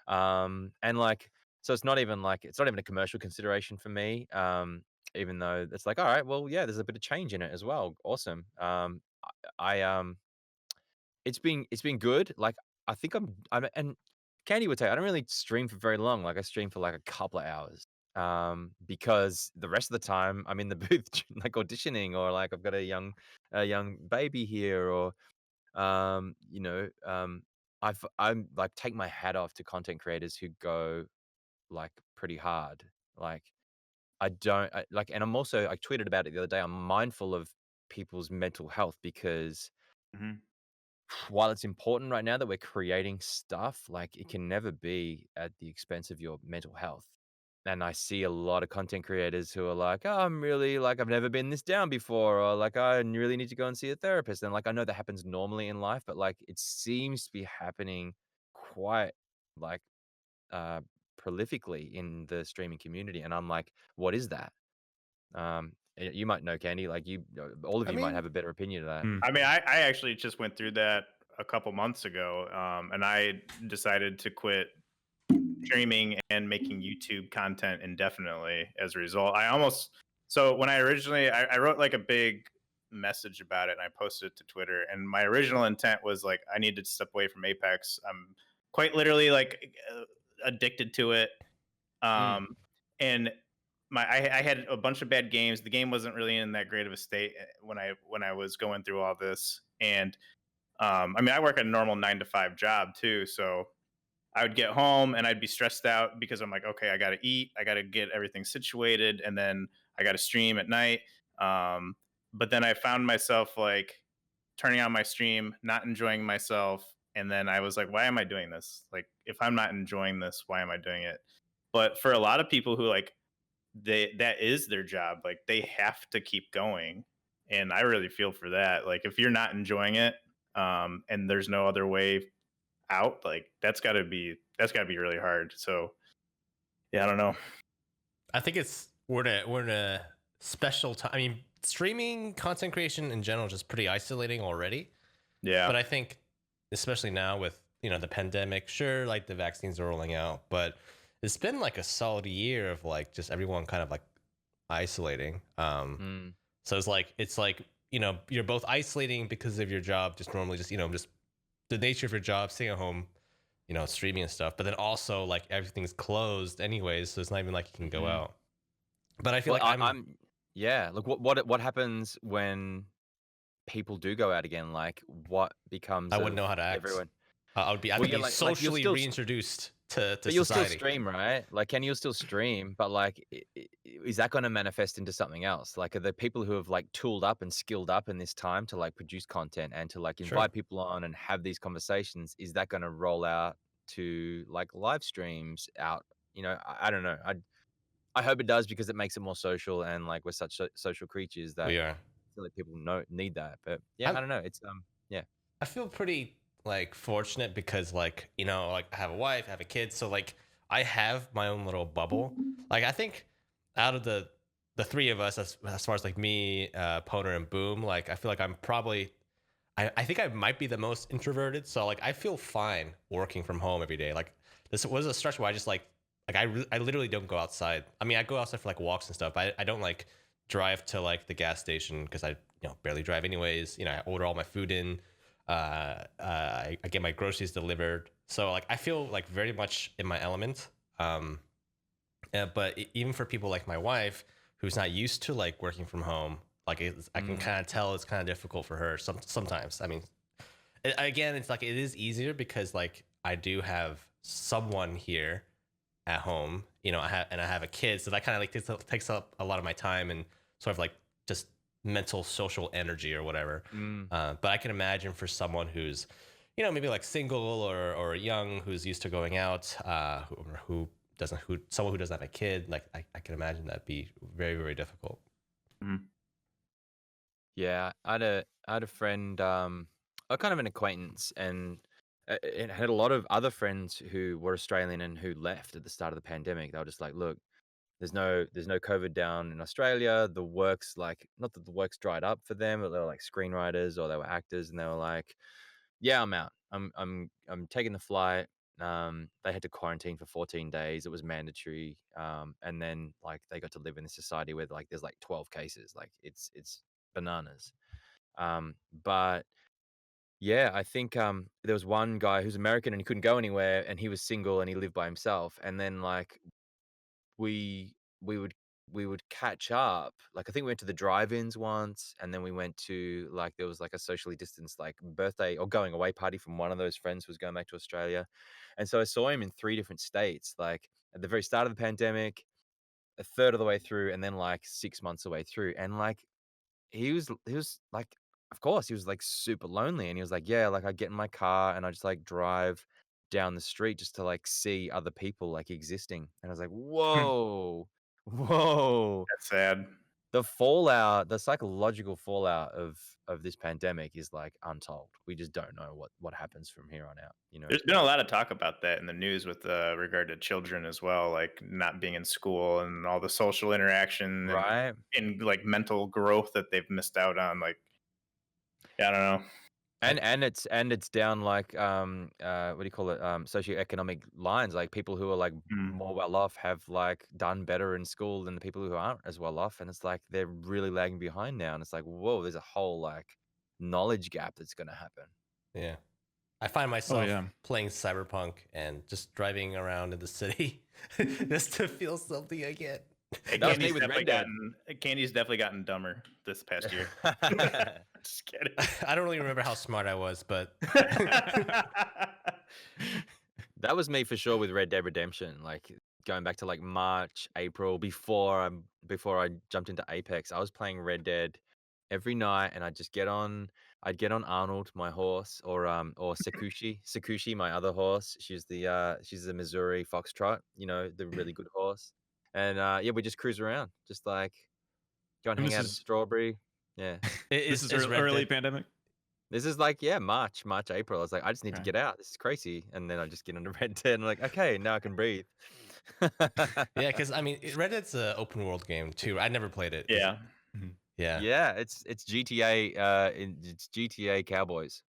And like, so it's not even a commercial consideration for me, even though it's like, all right, well, yeah, there's a bit of change in it as well. Awesome. I it's been good. Like I think I'm and Candy would tell you, I don't really stream for very long. Like I stream for like a couple of hours. Because the rest of the time I'm in the booth like auditioning, or like I've got a young baby here, or I'm like, take my hat off to content creators who go like pretty hard. Like and I'm also, I tweeted about it the other day. I'm mindful of people's mental health, because Mhm. while it's important right now that we're creating stuff, like it can never be at the expense of your mental health. And I see a lot of content creators who are like, oh, I'm really like, I've never been this down before, or like, I really need to go and see a therapist. And like, I know that happens normally in life, but like, it seems to be happening quite like prolifically in the streaming community. And I'm like, what is that? You might know, Candy, like all of you might have a better opinion of that. I mean, I actually just went through that a couple months ago, and I decided to quit streaming and making YouTube content indefinitely as a result. So when I originally, I wrote like a big message about it and I posted it to Twitter. And my original intent was like, I need to step away from Apex. I'm quite literally like addicted to it. And I had a bunch of bad games. The game wasn't really in that great of a state when I was going through all this. And I mean, I work a normal 9 to 5 job too, so I would get home and I'd be stressed out because I'm like, okay, I got to eat, I got to get everything situated, and then I got to stream at night. But then I found myself like turning on my stream, not enjoying myself, and then I was like, why am I doing this? Like, if I'm not enjoying this, why am I doing it? But for a lot of people who like that is their job, like they have to keep going, and I really feel for that. Like, if you're not enjoying it, and there's no other way out, like that's got to be really hard. So yeah, I don't know. I think we're in a special time. I mean, streaming content creation in general is just pretty isolating already. Yeah, but I think especially now with the pandemic, sure, like the vaccines are rolling out, but it's been like a solid year of like just everyone kind of like isolating. So it's like you're both isolating because of your job, just normally just just the nature of your job, staying at home, streaming and stuff. But then also like everything's closed anyways, so it's not even like you can go out. But I feel like yeah, look, what happens when people do go out again? Like, what becomes I wouldn't of know how to act. everyone? I would be. I have Well, to yeah, be like you'll socially still, reintroduced to but you'll still society. stream, right? Like, and you'll still stream, but like, is that going to manifest into something else? Like, are the people who have like tooled up and skilled up in this time to like produce content and to like Sure. invite people on and have these conversations? Is that going to roll out to like live streams out? You know, I don't know. I hope it does because it makes it more social, and like we're such social creatures that We I are. feel like people need that. But yeah, I'm, I don't know. It's yeah. I feel pretty like fortunate because like like I have a wife, I have a kid, so like I have my own little bubble. Like I think out of the three of us, as far as like me, Poner, and Boom, like I feel like I'm probably I think I might be the most introverted. So like I feel fine working from home every day. Like this was a stretch where I just I literally don't go outside. I mean I go outside for like walks and stuff. I don't like drive to like the gas station because I barely drive anyways. I order all my food in. I get my groceries delivered. So like I feel like very much in my element. But even for people like my wife, who's not used to like working from home, like I can kind of tell it's kind of difficult for her sometimes. I mean, again, it's like it is easier because like I do have someone here at home. I have a kid, so that kind of like takes up a lot of my time and sort of like just mental social energy or whatever. But I can imagine for someone who's maybe like single or young, who's used to going out, someone who doesn't have a kid, like I can imagine that'd be very, very difficult. Yeah, I had a friend, a kind of an acquaintance, and it had a lot of other friends who were Australian and who left at the start of the pandemic. They were just like, look, there's no COVID down in Australia. The work's like, not that the work's dried up for them, but they were like screenwriters or they were actors, and they were like, yeah, I'm out. I'm taking the flight. They had to quarantine for 14 days. It was mandatory. And then like they got to live in a society where like there's like 12 cases. Like it's bananas. But yeah, I think there was one guy who's American and he couldn't go anywhere, and he was single and he lived by himself. And then like we we would catch up. Like I think we went to the drive-ins once, and then we went to like there was like a socially distanced like birthday or going away party from one of those friends who was going back to Australia. And so I saw him in 3 different states, like at the very start of the pandemic, a third of the way through, and then like 6 months away through. And like he was like, of course he was like super lonely, and he was like, yeah, like I get in my car and I just like drive down the street just to like see other people like existing. And I was like, whoa, whoa. That's sad. The fallout, the psychological fallout of this pandemic is like untold. We just don't know what happens from here on out. There's been a lot of talk about that in the news with regard to children as well, like not being in school and all the social interaction right? and like mental growth that they've missed out on. Like, I don't know. And it's down like what do you call it, socioeconomic lines. Like people who are like more well off have like done better in school than the people who aren't as well off, and it's like they're really lagging behind now, and it's like, whoa, there's a whole like knowledge gap that's going to happen. Yeah, I find myself playing Cyberpunk and just driving around in the city just to feel something again. That was me with Red Dead. Candy's definitely gotten dumber this past year. Just kidding. I don't really remember how smart I was, but that was me for sure with Red Dead Redemption. Like going back to like March, April, before I jumped into Apex, I was playing Red Dead every night, and I'd get on Arnold, my horse, or Sakushi, my other horse. She's the Missouri Foxtrot, the really good horse. And yeah, we just cruise around, just like go and hang out at Strawberry. Yeah. This is early pandemic. This is like, March, April. I was like, I just need to get out. This is crazy. And then I just get into Red Dead and I'm like, okay, now I can breathe. Yeah, because I mean, Red Dead's an open world game too. I never played it. Yeah. Yeah. Yeah, it's GTA, it's GTA Cowboys.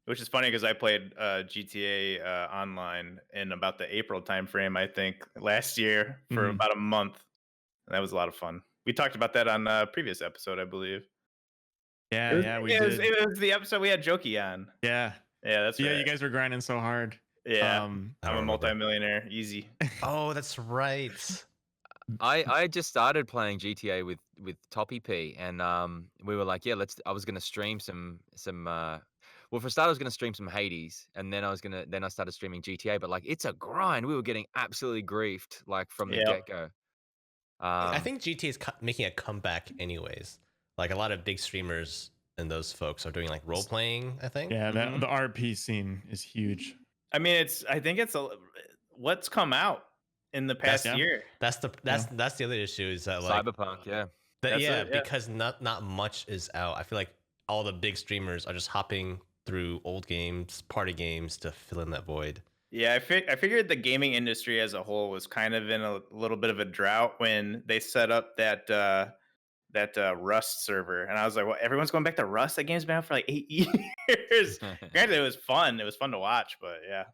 Which is funny because I played GTA online in about the April timeframe, I think, last year for about a month. And that was a lot of fun. We talked about that on a previous episode, I believe. Yeah, we did. It was the episode we had Jokey on. Yeah, that's right. Yeah, you guys were grinding so hard. Yeah, I'm a multimillionaire. Easy. Oh, that's right. I just started playing GTA with Toppy P, and we were like, yeah, I was gonna stream some. Well, for a start, I was gonna stream some Hades, and then I started streaming GTA. But like, it's a grind. We were getting absolutely griefed like from the Yep. get go. I think GTA is making a comeback, anyways. Like a lot of big streamers and those folks are doing like role playing. I think. Yeah, the RP scene is huge. I mean, I think it's what's come out in the past year. That's the other issue is that like Cyberpunk, yeah. Because not much is out. I feel like all the big streamers are just hopping through old games, party games to fill in that void. Yeah, I figured the gaming industry as a whole was kind of in a little bit of a drought when they set up that Rust server, and I was like, "Well, everyone's going back to Rust. That game's been out for like 8 years." Granted, it was fun. It was fun to watch, but yeah,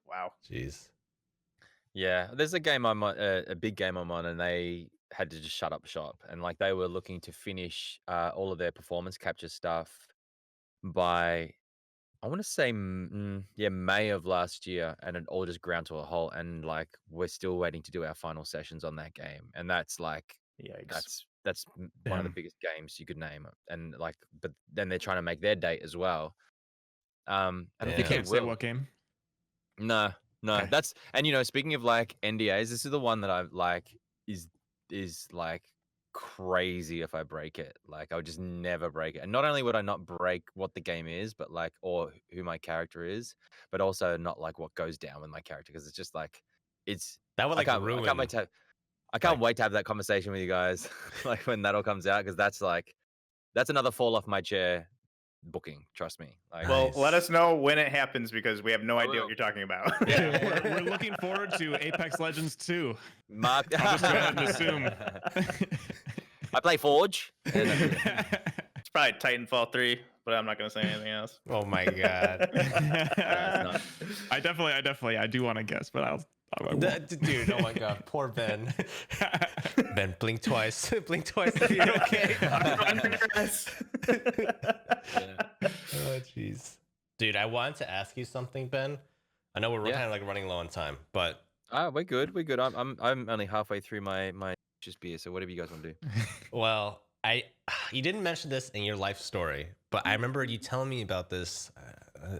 wow. Jeez. Yeah, there's a game I'm on, a big game I'm on, and they had to just shut up shop, and like they were looking to finish all of their performance capture stuff by, I want to say, May of last year, and it all just ground to a halt. And like we're still waiting to do our final sessions on that game, and that's like Yikes. that's one of the biggest games you could name, and like, but then they're trying to make their date as well. I don't You think can't it say will. what game. No, Okay. that's, and speaking of like NDAs, this is the one that I've like is like crazy if I break it. Like I would just never break it. And not only would I not break what the game is, but like, or who my character is, but also not like what goes down with my character, because it's just like That would like I ruin. can't wait to have that conversation with you guys like when that all comes out, because that's another fall off my chair booking, trust me. Like, Well, let us know when it happens because we have no idea will. what you're talking about. Yeah, we're looking forward to Apex Legends 2. Mark, I'll just go ahead and assume. I play Forge. It's probably Titanfall 3, but I'm not going to say anything else. Oh my god. I do want to guess, but I won't. Dude, oh my god, poor Ben. Ben, blink twice. Blink twice if you're okay. Oh jeez. Dude, I wanted to ask you something, Ben. I know we're kind of like running low on time, but we're good. I'm only halfway through my just beer, so whatever you guys want to do. well, you didn't mention this in your life story, but I remember you telling me about this.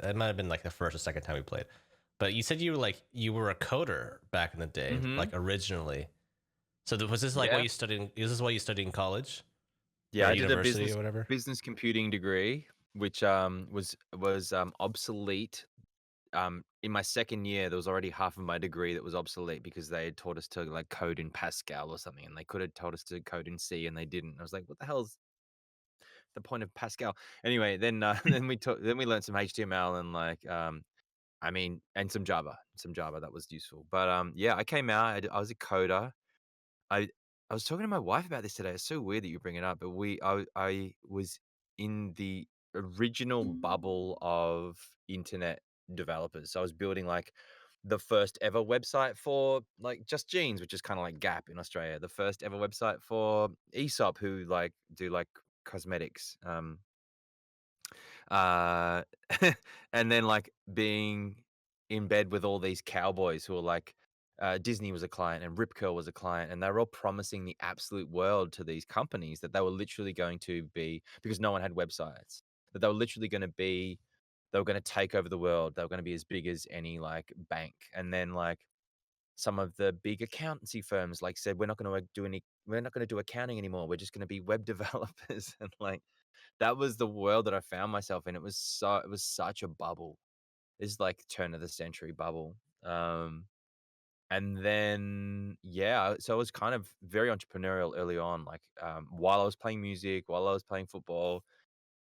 It might have been like the first or second time we played. But you said you were a coder back in the day, like originally. So was this like what you studied? Is this what you studied in college? Yeah, I did a university or whatever. business computing degree, which was obsolete. In my second year, there was already half of my degree that was obsolete because they had taught us to like code in Pascal or something, and they could have told us to code in C, and they didn't. I was like, what the hell's the point of Pascal? Anyway, then we learned some HTML and like and some Java. That was useful. But yeah, I came out. I was a coder. I was talking to my wife about this today. It's so weird that you bring it up, but I was in the original bubble of internet developers. So I was building like the first ever website for like Just Jeans, which is kind of like Gap in Australia. The first ever website for Aesop, who like do like cosmetics. And then like being in bed with all these cowboys who are like, Disney was a client and Rip Curl was a client, and they were all promising the absolute world to these companies that they were literally going to be, because no one had websites, that they were literally going to be, they were going to take over the world. They were going to be as big as any like bank. And then like some of the big accountancy firms like said, we're not going to do accounting anymore. We're just going to be web developers. And like, that was the world that I found myself in. It was such a bubble. It's like turn of the century bubble. And then, so I was kind of very entrepreneurial early on. Like, while I was playing music, while I was playing football,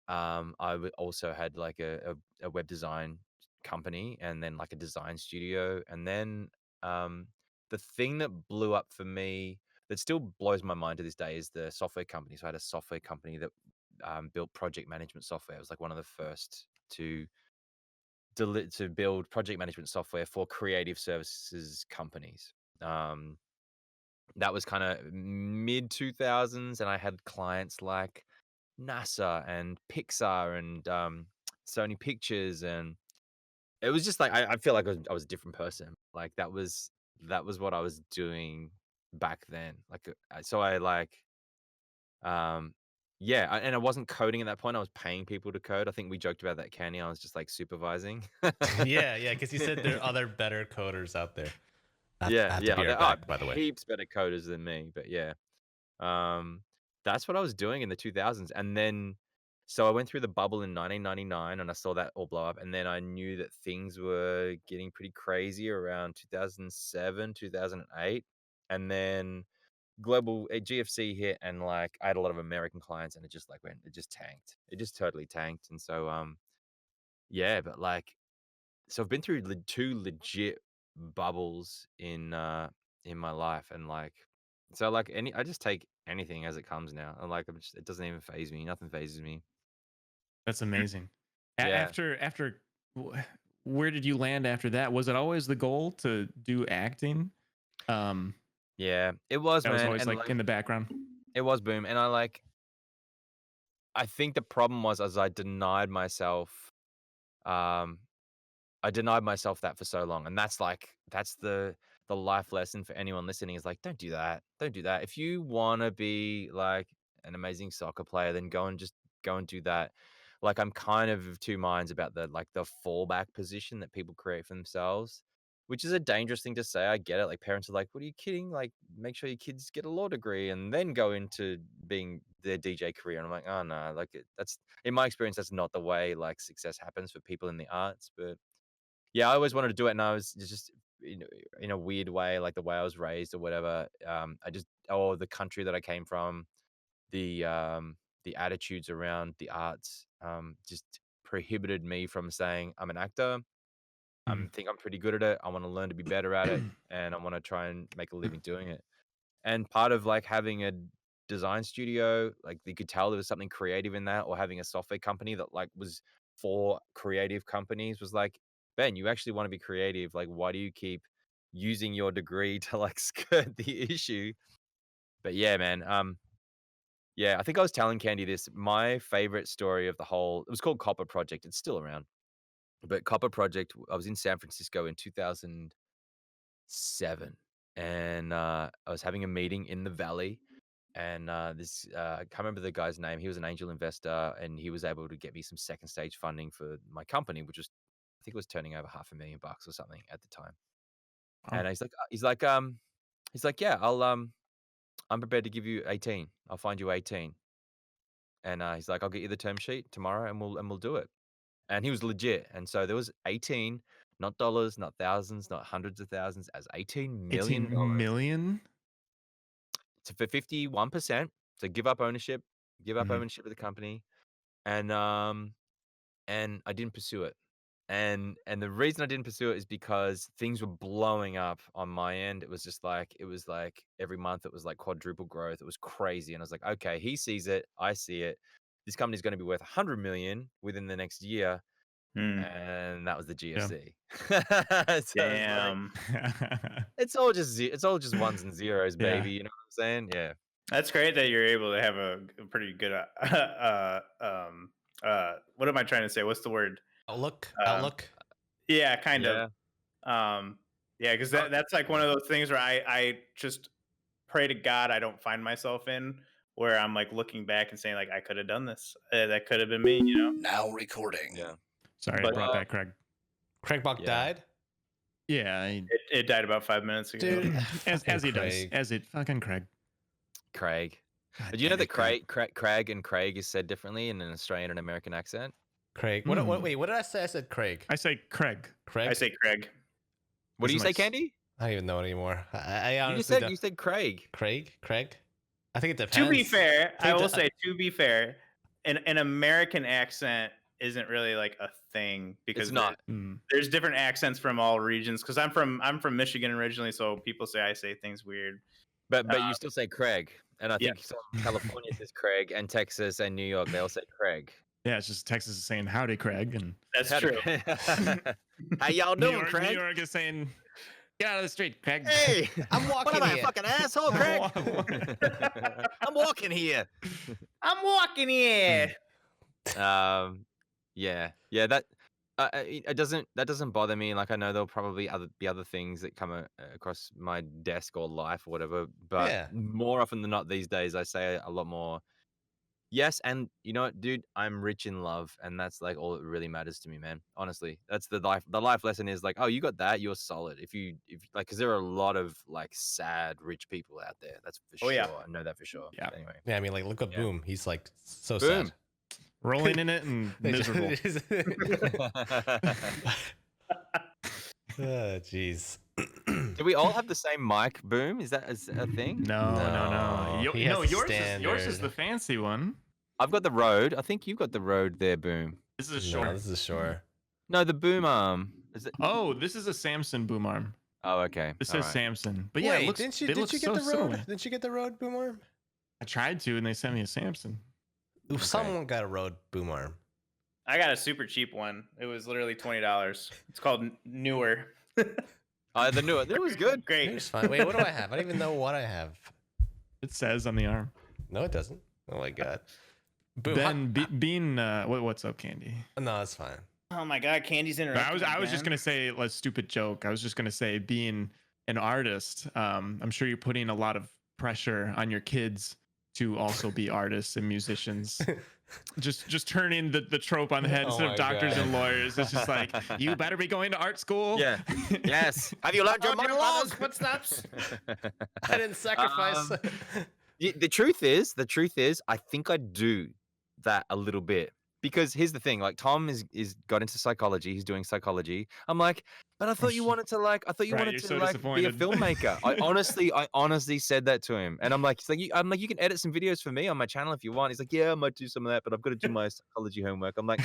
also had like a web design company, and then like a design studio. And then the thing that blew up for me, that still blows my mind to this day, is the software company. So I had a software company that built project management software. It was like one of the first to build project management software for creative services companies. That was kind of mid 2000s, and I had clients like NASA and Pixar and Sony Pictures, and it was just like I feel like I was a different person. Like that was what I was doing back then. Like, so I like, yeah, and I wasn't coding at that point. I was paying people to code. I think we joked about that, Candy. I was just like supervising. Yeah, because you said there are other better coders out there. I Yeah, have to yeah. be There right are back, by the way. heaps better coders than me, but yeah. That's what I was doing in the 2000s, and then so I went through the bubble in 1999, and I saw that all blow up, and then I knew that things were getting pretty crazy around 2007, 2008, and then global GFC hit, and like I had a lot of American clients, and it just like it just tanked. It just totally tanked, and so yeah, but like so I've been through two legit bubbles in my life, and like so like I just take anything as it comes now, and like it doesn't even phase me. Nothing phases me. That's amazing. Yeah. After where did you land after that? Was it always the goal to do acting? Yeah, it was, That was man, always and like in the background. it was boom, and I think the problem was as I denied myself, um, that for so long, and that's the life lesson for anyone listening is like, don't do that. Don't do that. If you want to be like an amazing soccer player, then go and do that. Like I'm kind of two minds about the fallback position that people create for themselves, which is a dangerous thing to say. I get it. Like parents are like, "What are you kidding? Like make sure your kids get a law degree and then go into being their DJ career." And I'm like, "Oh no, like that's in my experience, that's not the way like success happens for people in the arts." But yeah, I always wanted to do it, and I was just in a weird way, like the way I was raised or whatever. The country that I came from, the attitudes around the arts, just prohibited me from saying I'm an actor. I think I'm pretty good at it. I want to learn to be better at it, and I want to try and make a living doing it. And part of like having a design studio, like you could tell there was something creative in that, or having a software company that like was for creative companies was like, Ben, you actually want to be creative. Like, why do you keep using your degree to like skirt the issue? But yeah, man. Yeah, I think I was telling Candy this. My favorite story of the whole, it was called Copper Project. It's still around. But Copper Project, I was in San Francisco in 2007, and I was having a meeting in the Valley, and this I can't remember the guy's name. He was an angel investor, and he was able to get me some second stage funding for my company, which was I think it was turning over $500,000 or something at the time. And he's like, yeah, I'm prepared to give you 18. I'll find you 18. And he's like, I'll get you the term sheet tomorrow, and we'll do it. And he was legit. And so there was 18, not dollars, not thousands, not hundreds of thousands, as $18 million. 18 million? So for 51%. So give up ownership of the company. And I didn't pursue it. And the reason I didn't pursue it is because things were blowing up on my end. It was like every month it was like quadruple growth. It was crazy. And I was like, okay, he sees it, I see it. This company's going to be worth 100 million within the next year. And that was the GFC. So Damn. it's all just ones and zeros, baby. You know what I'm saying? Yeah. That's great that you're able to have a pretty good what am I trying to say? What's the word? Outlook. Yeah, kind of. Yeah, because that's like one of those things where I just pray to God I don't find myself in, where I'm like looking back and saying like I could have done this. That could have been me, you know. Now recording. Yeah. Sorry, But, I brought back Craig. Craig Buck died. Yeah, It died about 5 minutes ago. Dude, as he does. Craig. As it fucking Craig. Craig. God Do you know damn that it, Craig and Craig is said differently in an Australian and American accent? Craig. Wait, what did I say? I said Craig. I say Craig. Craig. I say Craig. What do you This say, is Candy? I don't even know anymore. I You honestly you said Craig. Craig. I think it depends. To be fair, I will that- say, to be fair, an American accent isn't really like a thing because It's not. there's different accents from all regions. Because I'm from Michigan originally, so people say I say things weird. But you still say Craig. And I think California says Craig, and Texas and New York, they all say Craig. Yeah, it's just Texas is saying howdy, Craig, and That's true. How y'all doing, Craig? New York is saying, get out of the street, Craig. Hey, I'm walking what am I, a here. fucking asshole, Craig? I'm walking here. I'm walking here. Yeah, that It doesn't that doesn't bother me. Like I know there'll probably be other things that come across my desk or life or whatever. But Yeah. more often than not these days, I say a lot more. Yes, and you know what, dude, I'm rich in love, and that's like all that really matters to me, man. Honestly, that's the life lesson is like, oh, you got that, you're solid. If like, because there are a lot of like sad rich people out there. That's for Oh, sure. yeah. I know that for sure. Yeah. Anyway, Yeah, I mean, like, look at Yeah. Boom. He's like so Boom. sad. Rolling in it and miserable. Jeez. Do we all have the same mic? Boom? Is that a thing? No. No, he has the Yours is standard. the fancy one. I've got the Rode. I think you've got the Rode there, Boom. This is a No, short. this is short. No, the Boom arm. Is it? Oh, this is a Samson boom arm. Oh, okay. This All says right. Samson. But yeah, Wait, it looks, did you they get look the so Rode? similar. Didn't you get the Rode boom arm? I tried to, and they sent me a Samson. Ooh, someone got a Rode boom arm. I got a super cheap one. It was literally $20. It's called Newer. The new one. That was good. Great. It's fine. Wait, what do I have? I don't even know what I have. It says on the arm. No, it doesn't. Oh my god. Boom. Ben, Bean, what's up, Candy? No, it's fine. Oh my God, Candy's But interrupting. I was just gonna say a stupid joke. I was just gonna say, being an artist, I'm sure you're putting a lot of pressure on your kids to also be artists and musicians. just turning the trope on the head Oh instead my of doctors God. and lawyers. It's just like, you better be going to art school. Yeah. Yes. Have you learned your monologue? footsteps. I didn't sacrifice. The truth is, I think I do that a little bit. Because here's the thing, like Tom is got into psychology. He's doing psychology. I'm like, but I thought you wanted to like, I thought you Right, wanted you're to so like be a disappointed. filmmaker. I honestly said that to him, and I'm like, you can edit some videos for me on my channel if you want. He's like, yeah, I might do some of that, but I've got to do my psychology homework. I'm like,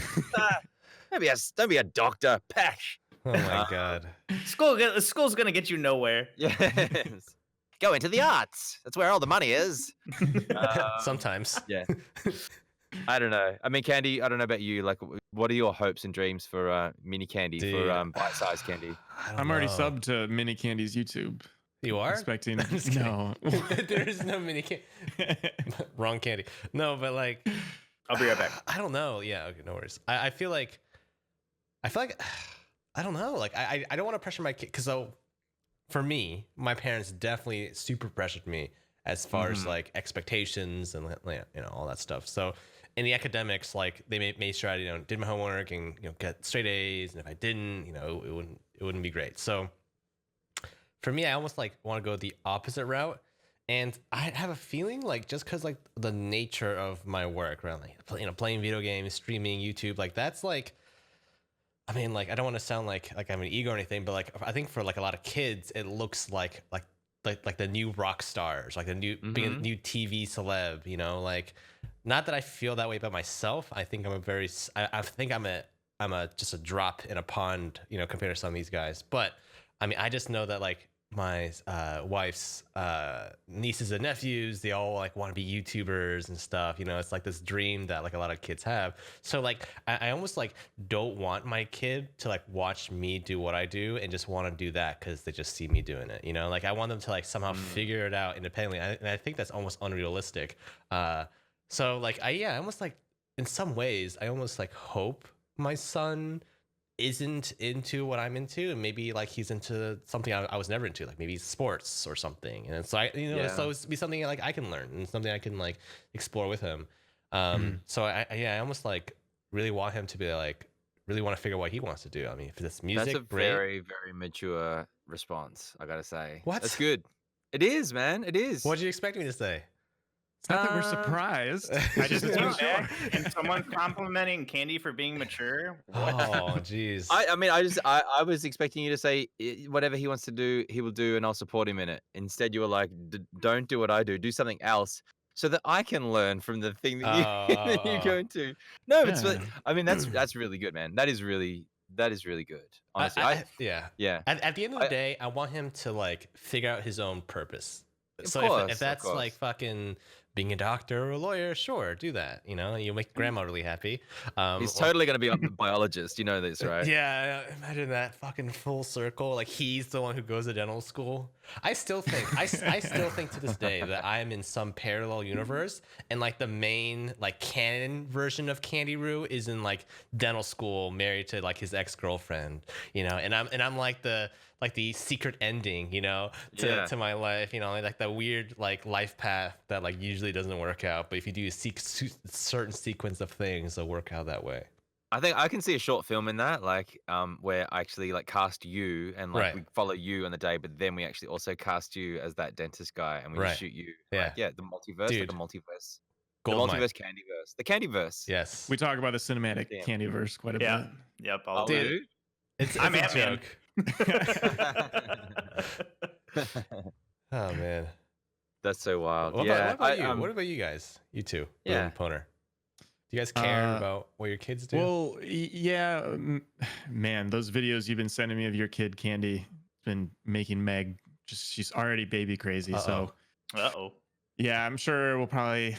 don't be a doctor, Pash. Oh my god. School's gonna get you nowhere. Yes. Go into the arts. That's where all the money is. Sometimes. Yeah. I don't know. I mean, Candy, I don't know about you. Like, what are your hopes and dreams for mini Candy, Dude. for bite-sized Candy? I'm already subbed to Mini Candy's YouTube. You are? Expecting I'm just kidding. no. There is no mini candy. Wrong candy. No, but like, I'll be right back. I don't know. Yeah, okay, no worries. I feel like, I don't know. Like, I don't want to pressure my kid because for me, my parents definitely super pressured me as far as like expectations and all that stuff. So in the academics, like they made sure I did my homework and get straight A's, and if I didn't, it wouldn't be great. So for me, I almost like want to go the opposite route. And I have a feeling like just because like the nature of my work, right? Like playing video games, streaming, YouTube, like that's like, I mean, like I don't want to sound like I'm an ego or anything, but like I think for like a lot of kids, it looks like the new rock stars, like the new being a new TV celeb, like not that I feel that way about myself. I think I think I'm just a drop in a pond, compared to some of these guys. But I mean, I just know that like my wife's nieces and nephews, they all like want to be YouTubers and stuff. It's like this dream that like a lot of kids have. So like I almost like don't want my kid to like watch me do what I do and just want to do that because they just see me doing it. Like I want them to like somehow figure it out independently. And I think that's almost unrealistic. So like I almost like in some ways I almost like hope my son isn't into what I'm into, and maybe like he's into something I was never into, like maybe sports or something. And so so it's be something like I can learn and something I can like explore with him. So I almost like really want him to be like really want to figure out what he wants to do. I mean, if it's music, That's a great. very, very mature response, I gotta say. What? That's good. It is, man. It is. What'd you expect me to say? It's not that we're surprised. I just Come wasn't sure. back and someone complimenting Candy for being mature. Oh, jeez. I mean, I was expecting you to say whatever he wants to do, he will do, and I'll support him in it. Instead, you were like, don't do what I do something else, so that I can learn from the thing that you're going to. No, it's. I mean, that's really good, man. That is really good. Honestly, yeah. At the end of the day, I want him to like figure out his own purpose. So course, if that's like fucking being a doctor or a lawyer, sure, do that. You know, you make grandma really happy. He's totally going to be a biologist. You know this, right? Yeah, imagine that fucking full circle. Like he's the one who goes to dental school. I still think, I still think to this day that I'm in some parallel universe, and like the main like canon version of Candy Roo is in like dental school, married to like his ex-girlfriend. You know, and I'm like the secret ending, you know, to my life, you know, like the weird like life path that like usually doesn't work out, but if you do a certain sequence of things, they'll work out that way. I think I can see a short film in that, like, where I actually like cast you and like we follow you on the day, but then we actually also cast you as that dentist guy and we just shoot you. Like, the multiverse, dude, like a multiverse. Gold the multiverse, candyverse. The candyverse. Yes. We talk about the cinematic candyverse quite a bit. Yep. All dude. It's I'm a joke. Oh man, that's so wild. What about you? What about you guys? You two, yeah, Poner. Do you guys care about what your kids do? Well, yeah, man, those videos you've been sending me of your kid Candy been making Meg she's already baby crazy. So, yeah, I'm sure we'll probably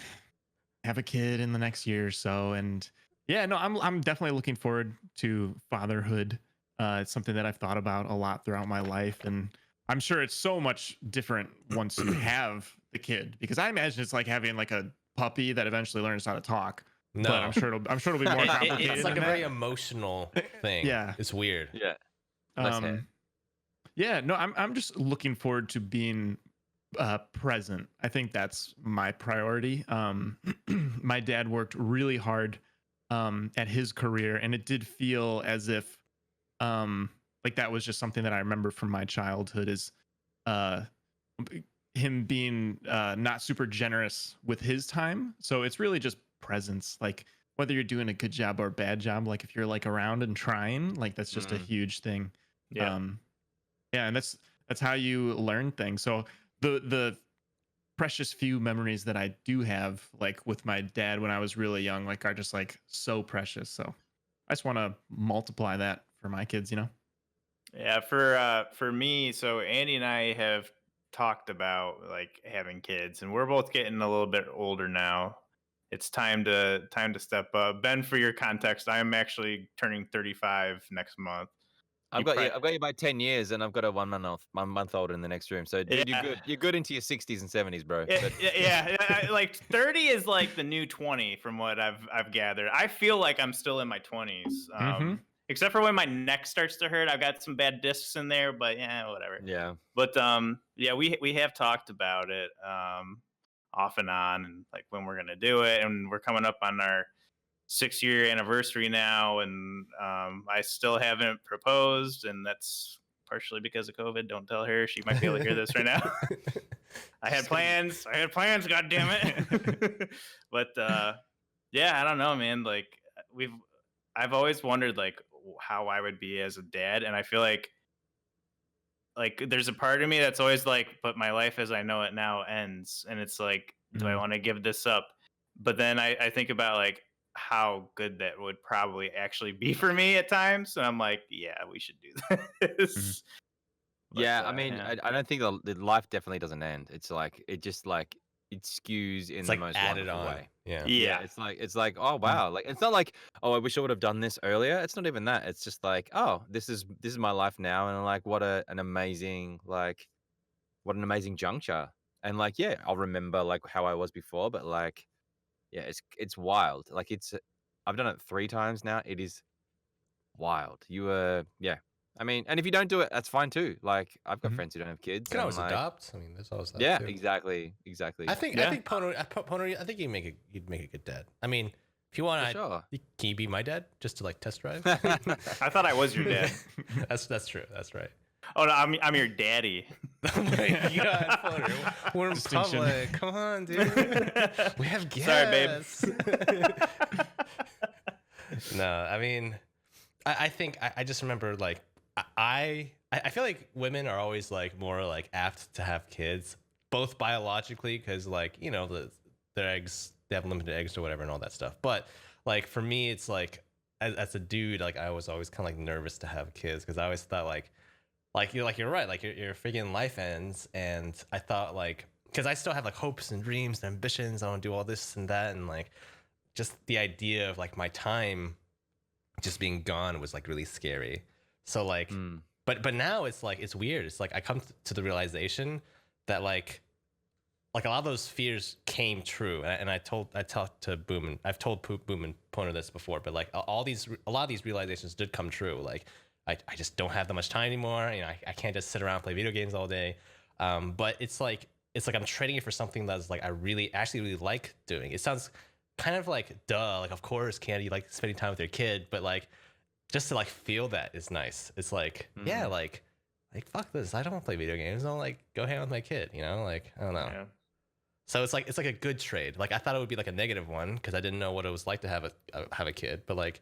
have a kid in the next year or so. And yeah, no, I'm definitely looking forward to fatherhood. It's something that I've thought about a lot throughout my life, and I'm sure it's so much different once you have the kid, because I imagine it's like having like a puppy that eventually learns how to talk. No, but I'm sure it'll be more complicated. It's like a very emotional thing. Yeah, it's weird. Yeah. Yeah. No, I'm just looking forward to being present. I think that's my priority. My dad worked really hard at his career, and it did feel as if like that was just something that I remember from my childhood, is him being not super generous with his time. So it's really just presence, like whether you're doing a good job or a bad job, like if you're like around and trying, like that's just a huge thing. And that's how you learn things. So the precious few memories that I do have, like with my dad when I was really young, like are just like so precious. So I just want to multiply that for my kids, you know? Yeah, for me, so Andy and I have talked about like having kids, and we're both getting a little bit older now. It's time to step up. Ben, for your context, I am actually turning 35 next month. I've got you by 10 years, and I've got a 1 month older in the next room. So, dude, you're good into your 60s and 70s, bro. Like 30 is like the new 20 from what I've gathered. I feel like I'm still in my 20s, except for when my neck starts to hurt. I've got some bad discs in there, but yeah, whatever. Yeah. But yeah, we have talked about it off and on, and like when we're gonna do it, and we're coming up on our 6-year anniversary now, and I still haven't proposed, and that's partially because of COVID. Don't tell her; she might be able to hear this right now. I had plans. God damn it! But yeah, I don't know, man. Like I've always wondered like how I would be as a dad, and I feel like there's a part of me that's always like, but my life as I know it now ends, and it's like, do I want to give this up? But then I think about like how good that would probably actually be for me at times, and I'm like, yeah, we should do this. But, yeah, I mean, yeah. I don't think the life definitely doesn't end. It's like it just like it skews in the most wonderful way. Yeah. It's like oh wow, like it's not like oh I wish I would have done this earlier. It's not even that. It's just like oh this is my life now, and like what an amazing juncture. And like yeah, I'll remember like how I was before, but like yeah, it's wild. Like I've done it 3 times now. It is wild. Yeah. I mean, and if you don't do it, that's fine too. Like I've got friends who don't have kids. You can always adopt. I mean, there's always that. Yeah, too. exactly. I think Poner, I think you'd make a good dad. I mean, if you want, sure. Can you be my dad just to like test drive? I thought I was your dad. That's true. That's right. Oh no, I'm your daddy. Oh my god, Poner. We're in public. Come on, dude. We have guests. Sorry, babe. No, I mean, I think I just remember like I feel like women are always like more like apt to have kids, both biologically because like you know their eggs, they have limited eggs or whatever and all that stuff. But like for me, it's like as a dude, like I was always kind of like nervous to have kids because I always thought like you're right, like your freaking life ends, and I thought like because I still have like hopes and dreams and ambitions. I want to do all this and that, and like just the idea of like my time just being gone was like really scary. So like, but now it's like it's weird. It's like I come to the realization that like a lot of those fears came true, and I talked to Boom, and I've told Boom and Poner this before, but like a lot of these realizations did come true. Like I just don't have that much time anymore. You know, I can't just sit around and play video games all day. But it's like I'm trading it for something that's like I actually really like doing. It sounds kind of like duh, like of course, Candy, you like spending time with your kid, but like just to like feel that is nice. It's like yeah, like fuck this, I don't want to play video games. I'll like go hang out with my kid, you know, like I don't know. Yeah. So it's like a good trade. Like I thought it would be like a negative one because I didn't know what it was like to have a kid, but like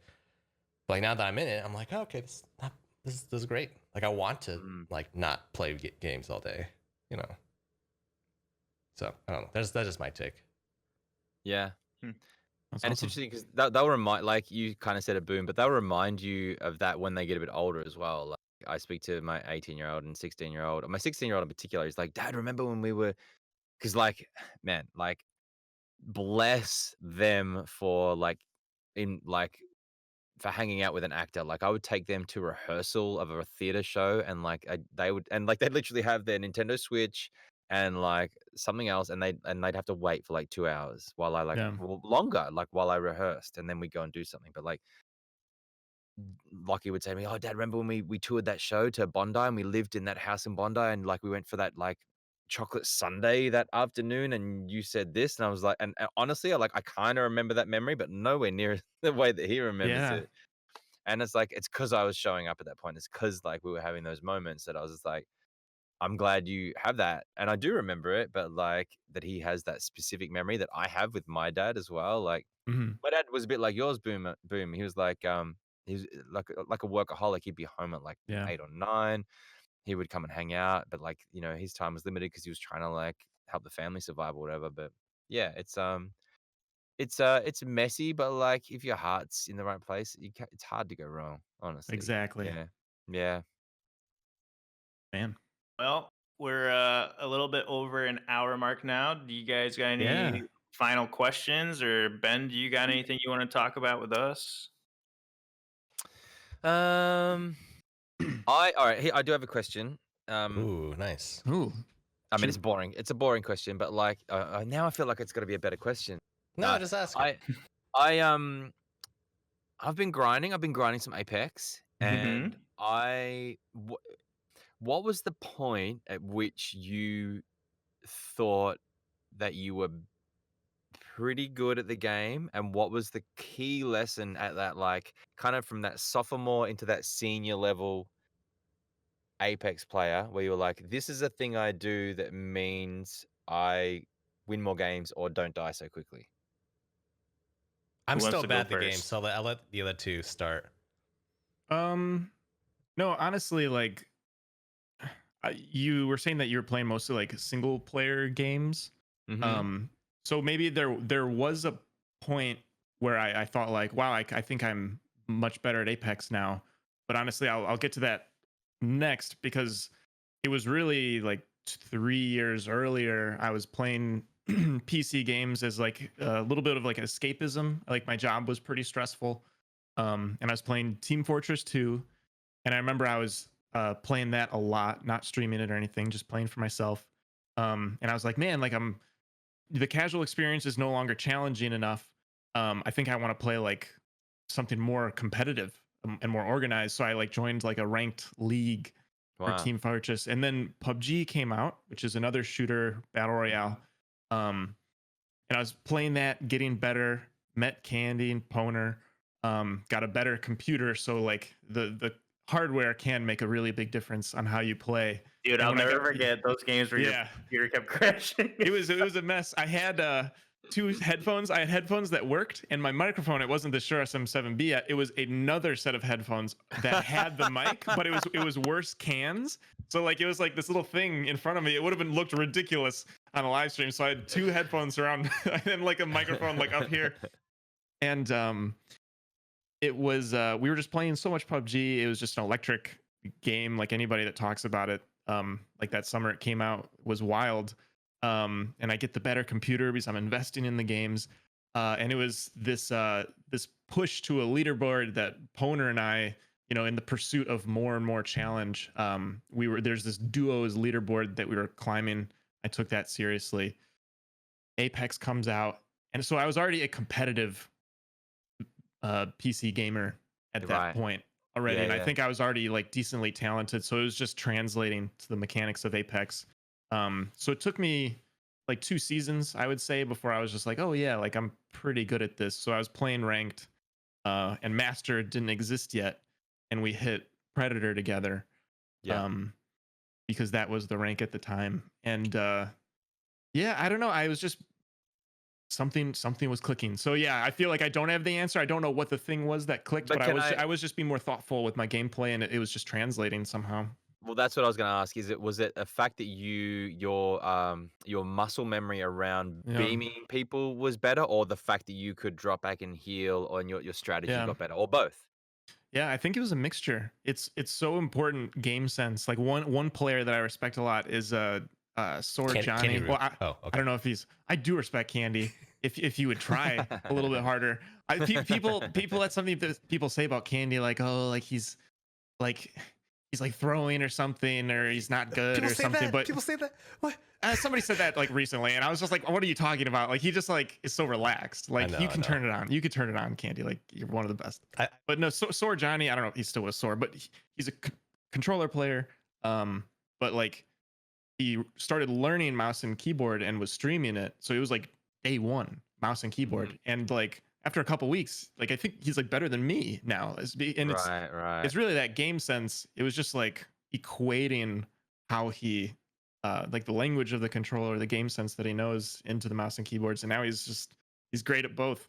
now that I'm in it, I'm like, oh, okay, this is great. Like I want to like not play games all day, you know. So I don't know. That's just my take. Yeah. That's And it's awesome. interesting because they'll remind, like you kind of said a Boom, but they'll remind you of that when they get a bit older as well. Like I speak to my 18-year-old and 16-year-old. My 16-year-old in particular, he's like, Dad, remember when we were, because like, man, like, bless them for like, in like, for hanging out with an actor. Like I would take them to rehearsal of a theater show, and like they'd literally have their Nintendo Switch and like something else, and they'd have to wait for like 2 hours while I like Yeah. longer, like while I rehearsed, and then we go and do something. But like Lockie would say to me, "Oh, Dad, remember when we toured that show to Bondi and we lived in that house in Bondi, and like we went for that like chocolate sundae that afternoon, and you said this," and I was like, and honestly, I kind of remember that memory, but nowhere near the way that he remembers Yeah. it. And it's like, it's because I was showing up at that point. It's because like we were having those moments that I was just like, I'm glad you have that. And I do remember it, but like that he has that specific memory that I have with my dad as well. Like my dad was a bit like yours, Boom. He was like, he was like a workaholic. He'd be home at like Yeah. 8 or 9. He would come and hang out, but like, you know, his time was limited because he was trying to like help the family survive or whatever. But yeah, it's messy, but like if your heart's in the right place, it's hard to go wrong, honestly. Exactly. Yeah. Yeah. Man. Well, we're a little bit over an hour mark now. Do you guys got any Yeah. final questions, or Ben, do you got anything you want to talk about with us? All right. Here, I do have a question. Ooh, nice. Ooh. I mean, it's boring. It's a boring question, but like now I feel like it's got to be a better question. No, just ask it. I've been grinding. I've been grinding some Apex, and what was the point at which you thought that you were pretty good at the game, and what was the key lesson at that, like kind of from that sophomore into that senior level Apex player, where you were like, this is a thing I do that means I win more games or don't die so quickly? I'm Who wants still to bad go at the game, first? so I'll let the other two start. No, honestly, like you were saying that you were playing mostly like single player games. So maybe there was a point where I thought like, wow, I think I'm much better at Apex now. But honestly, I'll get to that next, because it was really like 3 years earlier. I was playing PC games as like a little bit of like escapism. Like my job was pretty stressful. And I was playing Team Fortress 2. And I remember I was playing that a lot, not streaming it or anything, just playing for myself. And I was like, man, like the casual experience is no longer challenging enough. I think I want to play like something more competitive and more organized. So I like joined like a ranked league for Team Fortress. And then PUBG came out, which is another shooter battle royale. And I was playing that, getting better, met Candy and Poner, got a better computer. So like the hardware can make a really big difference on how you play. Dude, And I'll when I never got- forget those games where your computer kept crashing. it was a mess. I had 2 headphones. I had headphones that worked, and my microphone, it wasn't the Shure SM7B. It was another set of headphones that had the mic, but it was worse cans. So like it was like this little thing in front of me. It would have been looked ridiculous on a live stream. So I had 2 headphones around and like a microphone like up here. And it was we were just playing so much PUBG. It was just an electric game. Like anybody that talks about it, like that summer it came out was wild. and I get the better computer because I'm investing in the games. And it was this push to a leaderboard that Poner and I, in the pursuit of more and more challenge, there's this duos leaderboard that we were climbing. I took that seriously. Apex comes out, and so I was already a competitive PC gamer at that point already, and I think I was already like decently talented. So it was just translating to the mechanics of Apex. So it took me like 2 seasons, I would say, before I was just like, oh yeah, like I'm pretty good at this. So I was playing ranked, and Master didn't exist yet, and we hit Predator together, because that was the rank at the time. And yeah, I don't know, I was just something was clicking. So yeah, I feel like I don't have the answer. I don't know what the thing was that clicked, but I was just being more thoughtful with my gameplay, and it was just translating somehow. Well, that's what I was going to ask. Was it a fact that your muscle memory around beaming people was better, or the fact that you could drop back and heal, or your strategy got better, or both? Yeah, I think it was a mixture. It's so important, game sense. Like one player that I respect a lot is Sword Johnny. Well, I don't know if I do respect Candy. If you would try a little bit harder. People that's something that people say about Candy, like, oh, like he's like throwing or something, or he's not good or something. But people say that. What? Somebody said that like recently, and I was just like, what are you talking about? Like, he just like is so relaxed. Like, you can turn it on. You could turn it on, Candy. Like, you're one of the best. But no, Sword Johnny, I don't know if he's still with Sword, but he's a controller player. But like, he started learning mouse and keyboard and was streaming it. So it was like day one, mouse and keyboard. And like, after a couple weeks, like, I think he's like better than me now. And it's really that game sense. It was just like equating how he like the language of the controller, the game sense that he knows, into the mouse and keyboards. And now he's great at both.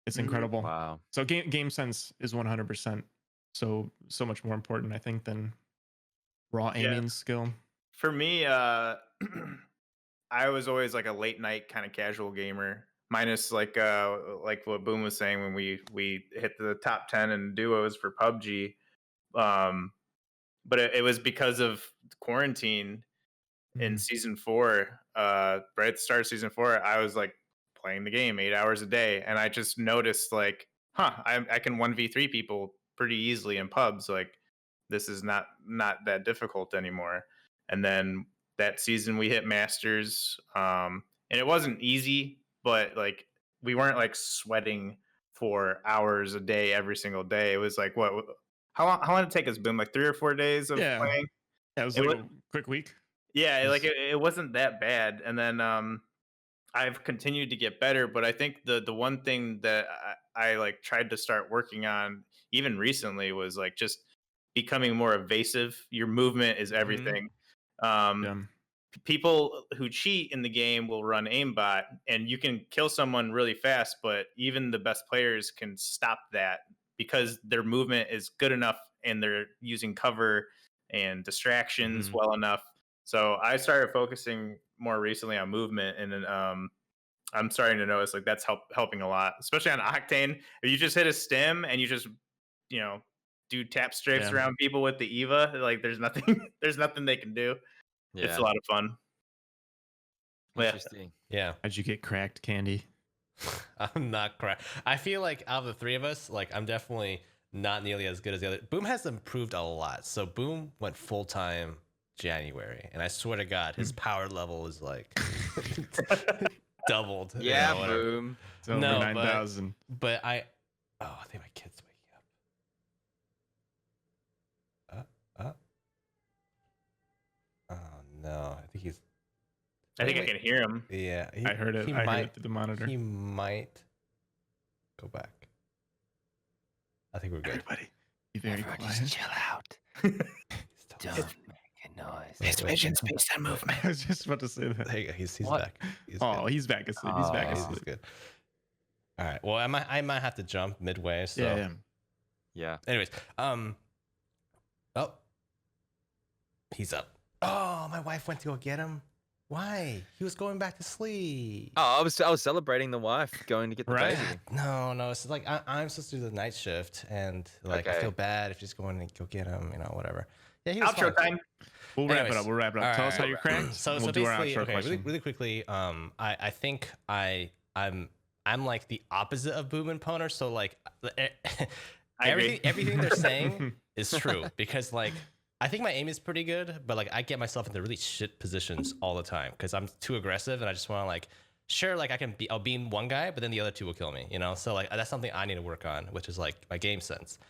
It's incredible. Wow. So game sense is 100% so much more important, I think, than raw aiming skill. For me, I was always like a late night kind of casual gamer. Minus like what Boom was saying, when we hit the top 10 in duos for PUBG, but it was because of quarantine in season 4. Right at the start of season 4, I was like playing the game 8 hours a day, and I just noticed like, I can 1v3 people pretty easily in pubs. Like, this is not that difficult anymore. And then that season we hit Masters, and it wasn't easy. But like, we weren't like sweating for hours a day every single day. It was like, how long did it take us, Boom? Like 3 or 4 days of playing? Yeah, it was like a quick week. Yeah, like it wasn't that bad. And then I've continued to get better. But I think the one thing that I like tried to start working on even recently was like just becoming more evasive. Your movement is everything. People who cheat in the game will run aimbot, and you can kill someone really fast, but even the best players can stop that because their movement is good enough and they're using cover and distractions well enough. So I started focusing more recently on movement, and then I'm starting to notice like that's helping a lot, especially on Octane. If you just hit a stim and you just do tap strafes around people with the Eva, like there's nothing they can do. Yeah. It's a lot of fun. Interesting. Yeah. How'd you get cracked, Candy? I'm not cracked. I feel like out of the 3 of us, like I'm definitely not nearly as good as the other. Boom has improved a lot. So Boom went full-time January, and I swear to God, his power level is like doubled. Yeah, Boom. It's over 9,000. But I think my kid's waking up. Oh no, I think I can hear him. Yeah, I heard it. I heard it through the monitor. He might go back. I think we're good. Everybody, be very quiet. Just chill out. Don't make a noise. It's vision's based on movement. I was just about to say that. There you go. He's back. He's back asleep. He's back asleep. He's good. All right. Well, I might have to jump midway. So yeah. Anyways, oh, he's up. Oh, my wife went to go get him. Why? He was going back to sleep. Oh, I was celebrating the wife going to get the baby. No, it's like I'm supposed to do the night shift, and like I feel bad if she's going to go get him, whatever. Yeah, he was Outro fun. time. We'll wrap it Anyways, up. We'll wrap it up. all Tell us right. how you're cracked. So and we'll do our basically, outro okay, question. really quickly. I think I'm like the opposite of Boom and Poner. So like, I agree. everything they're saying is true because like I think my aim is pretty good, but like I get myself into really shit positions all the time because I'm too aggressive and I just want to like, sure, like I'll beam one guy, but then the other two will kill me, you know. So like that's something I need to work on, which is like my game sense.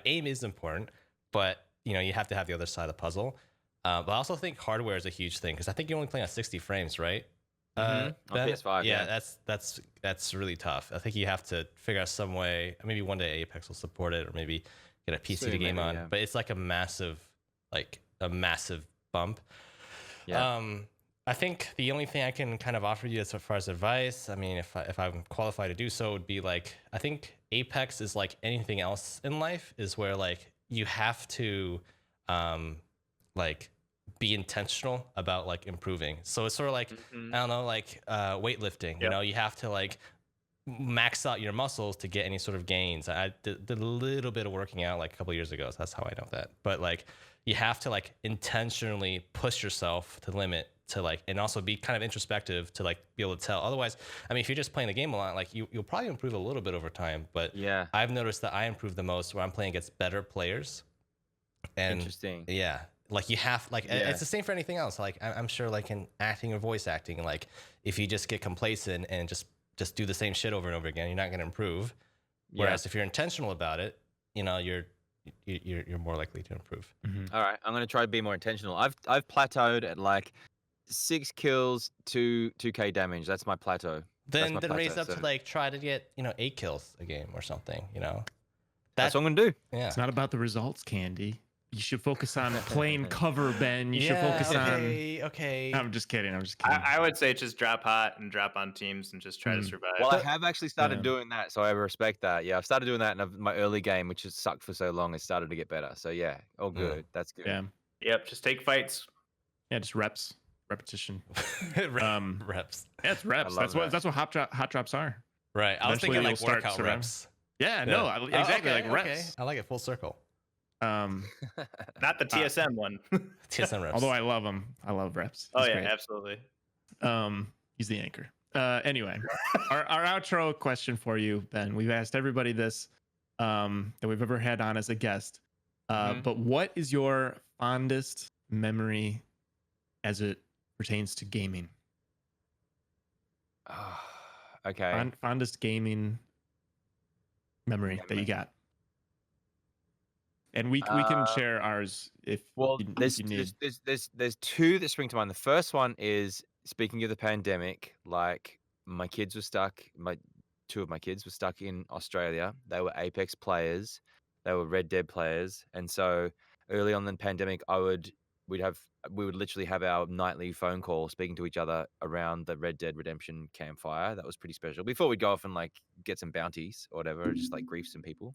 Aim is important, but you know you have to have the other side of the puzzle. But I also think hardware is a huge thing because I think you're only playing at 60 frames, right? On Ben? PS5, yeah. That's really tough. I think you have to figure out some way. Maybe one day Apex will support it, or maybe get a PC to Soon, game maybe, on. yeah. But it's like a massive bump. Yeah. I think the only thing I can kind of offer you as far as advice, I mean, if I'm qualified to do so, would be like I think Apex is like anything else in life, is where like you have to like be intentional about like improving. So it's sort of like I don't know, like weightlifting. You know, you have to like max out your muscles to get any sort of gains. I did a little bit of working out like a couple of years ago, so that's how I know that. But like you have to like intentionally push yourself to the limit to like, and also be kind of introspective to like be able to tell. Otherwise, I mean, if you're just playing the game a lot, like you'll probably improve a little bit over time. But Yeah. I've noticed that I improve the most when I'm playing against better players. And Interesting. yeah, like you have like it's the same for anything else. Like I'm sure like in acting or voice acting, like if you just get complacent and just do the same shit over and over again, you're not going to improve. Whereas if you're intentional about it, you know, you're more likely to improve. All right, I'm gonna try to be more intentional. I've plateaued at like 6 kills, 2k damage. That's my plateau. Then raise up to like try to get 8 kills a game or something. You know, that's what I'm gonna do. Yeah, It's not about the results, Candy. You should focus on playing cover, Ben. You should focus on. Okay. I'm just kidding. I would say just drop hot and drop on teams and just try to survive. Well, I have actually started doing that, so I respect that. Yeah, I've started doing that in my early game, which has sucked for so long. It started to get better. So yeah, all good. That's good. Yeah. Yep, just take fights. Yeah, just repetition. Reps. Yeah, it's reps. That's what hot drops are. Right. I was thinking like start workout reps. Yeah, no, exactly, like reps. Okay. I like it full circle. Not the TSM one. TSM reps. Although I love them. I love reps. Oh He's yeah, great. absolutely. He's the anchor. Anyway, our outro question for you, Ben. We've asked everybody this that we've ever had on as a guest. But what is your fondest memory as it pertains to gaming? Okay. Fondest gaming memory that you got. And we can share ours if you need. There's two that spring to mind. The first one is, speaking of the pandemic, like my kids were stuck. Two of my kids were stuck in Australia. They were Apex players. They were Red Dead players. And so early on in the pandemic, we would literally have our nightly phone call speaking to each other around the Red Dead Redemption campfire. That was pretty special. Before we'd go off and like get some bounties or whatever, just like grief some people.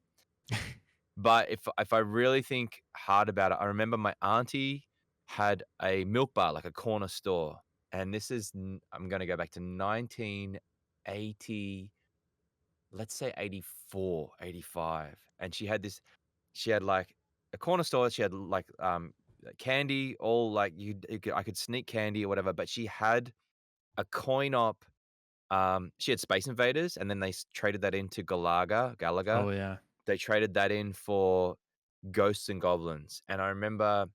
But if I really think hard about it, I remember my auntie had a milk bar, like a corner store. And this is, I'm going to go back to 1980, let's say 84, 85. And she had like a corner store. She had like candy, all like I could sneak candy or whatever. But she had a coin op. She had Space Invaders, and then they traded that into Galaga. Oh yeah. They traded that in for Ghosts and Goblins. And I remember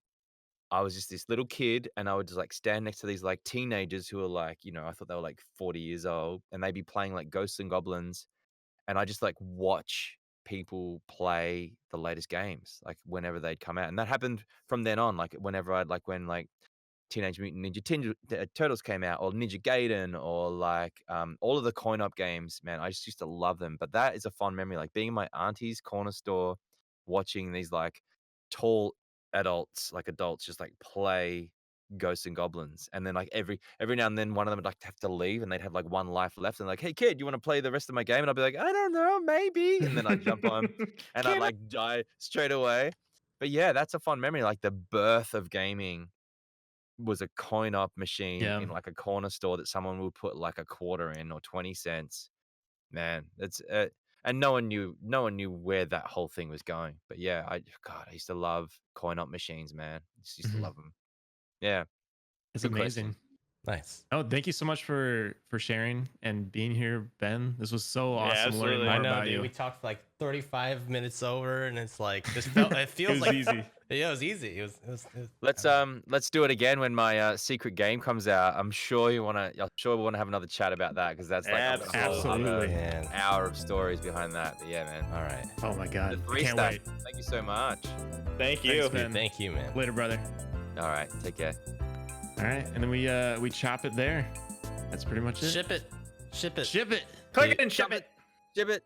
I was just this little kid, and I would just like stand next to these like teenagers who were like, I thought they were like 40 years old, and they'd be playing like Ghosts and Goblins. And I just like watch people play the latest games, like whenever they'd come out. And that happened from then on, like whenever when like Teenage Mutant Ninja Turtles came out, or Ninja Gaiden, or like all of the coin op games, man, I just used to love them. But that is a fond memory, like being in my auntie's corner store, watching these like tall adults just like play Ghosts and Goblins. And then like every now and then one of them would like have to leave, and they'd have like one life left, and like, hey kid, you want to play the rest of my game? And I'd be like, I don't know, maybe. And then I'd jump on and I'd like die straight away. But yeah, that's a fond memory. Like the birth of gaming was a coin op machine in like a corner store that someone would put like a quarter in or 20 cents. Man, that's and no one knew where that whole thing was going. But yeah, I used to love coin op machines, man. Just used to Mhm. love them. Yeah, It's good amazing. question. Nice. Oh, thank you so much for sharing and being here, Ben. This was so Yeah, awesome learning absolutely. more I know, about dude. you. We talked for like 35 minutes over, and it's like it It feels was like easy. Yeah, it was easy. It was Let's do it again when my secret game comes out. I'm sure we want to have another chat about that because that's like I've got a whole Absolutely. Man. hour of stories behind that. But yeah, man. All right. Oh my The God. I three can't stack. wait. Thank you so much. Thank you. Thanks, Ben. Thank you, man. Later, brother. All right, take care. All right. And then we chop it there. That's pretty much it. Ship it. Ship it. Ship it. Click it and ship it. Ship it.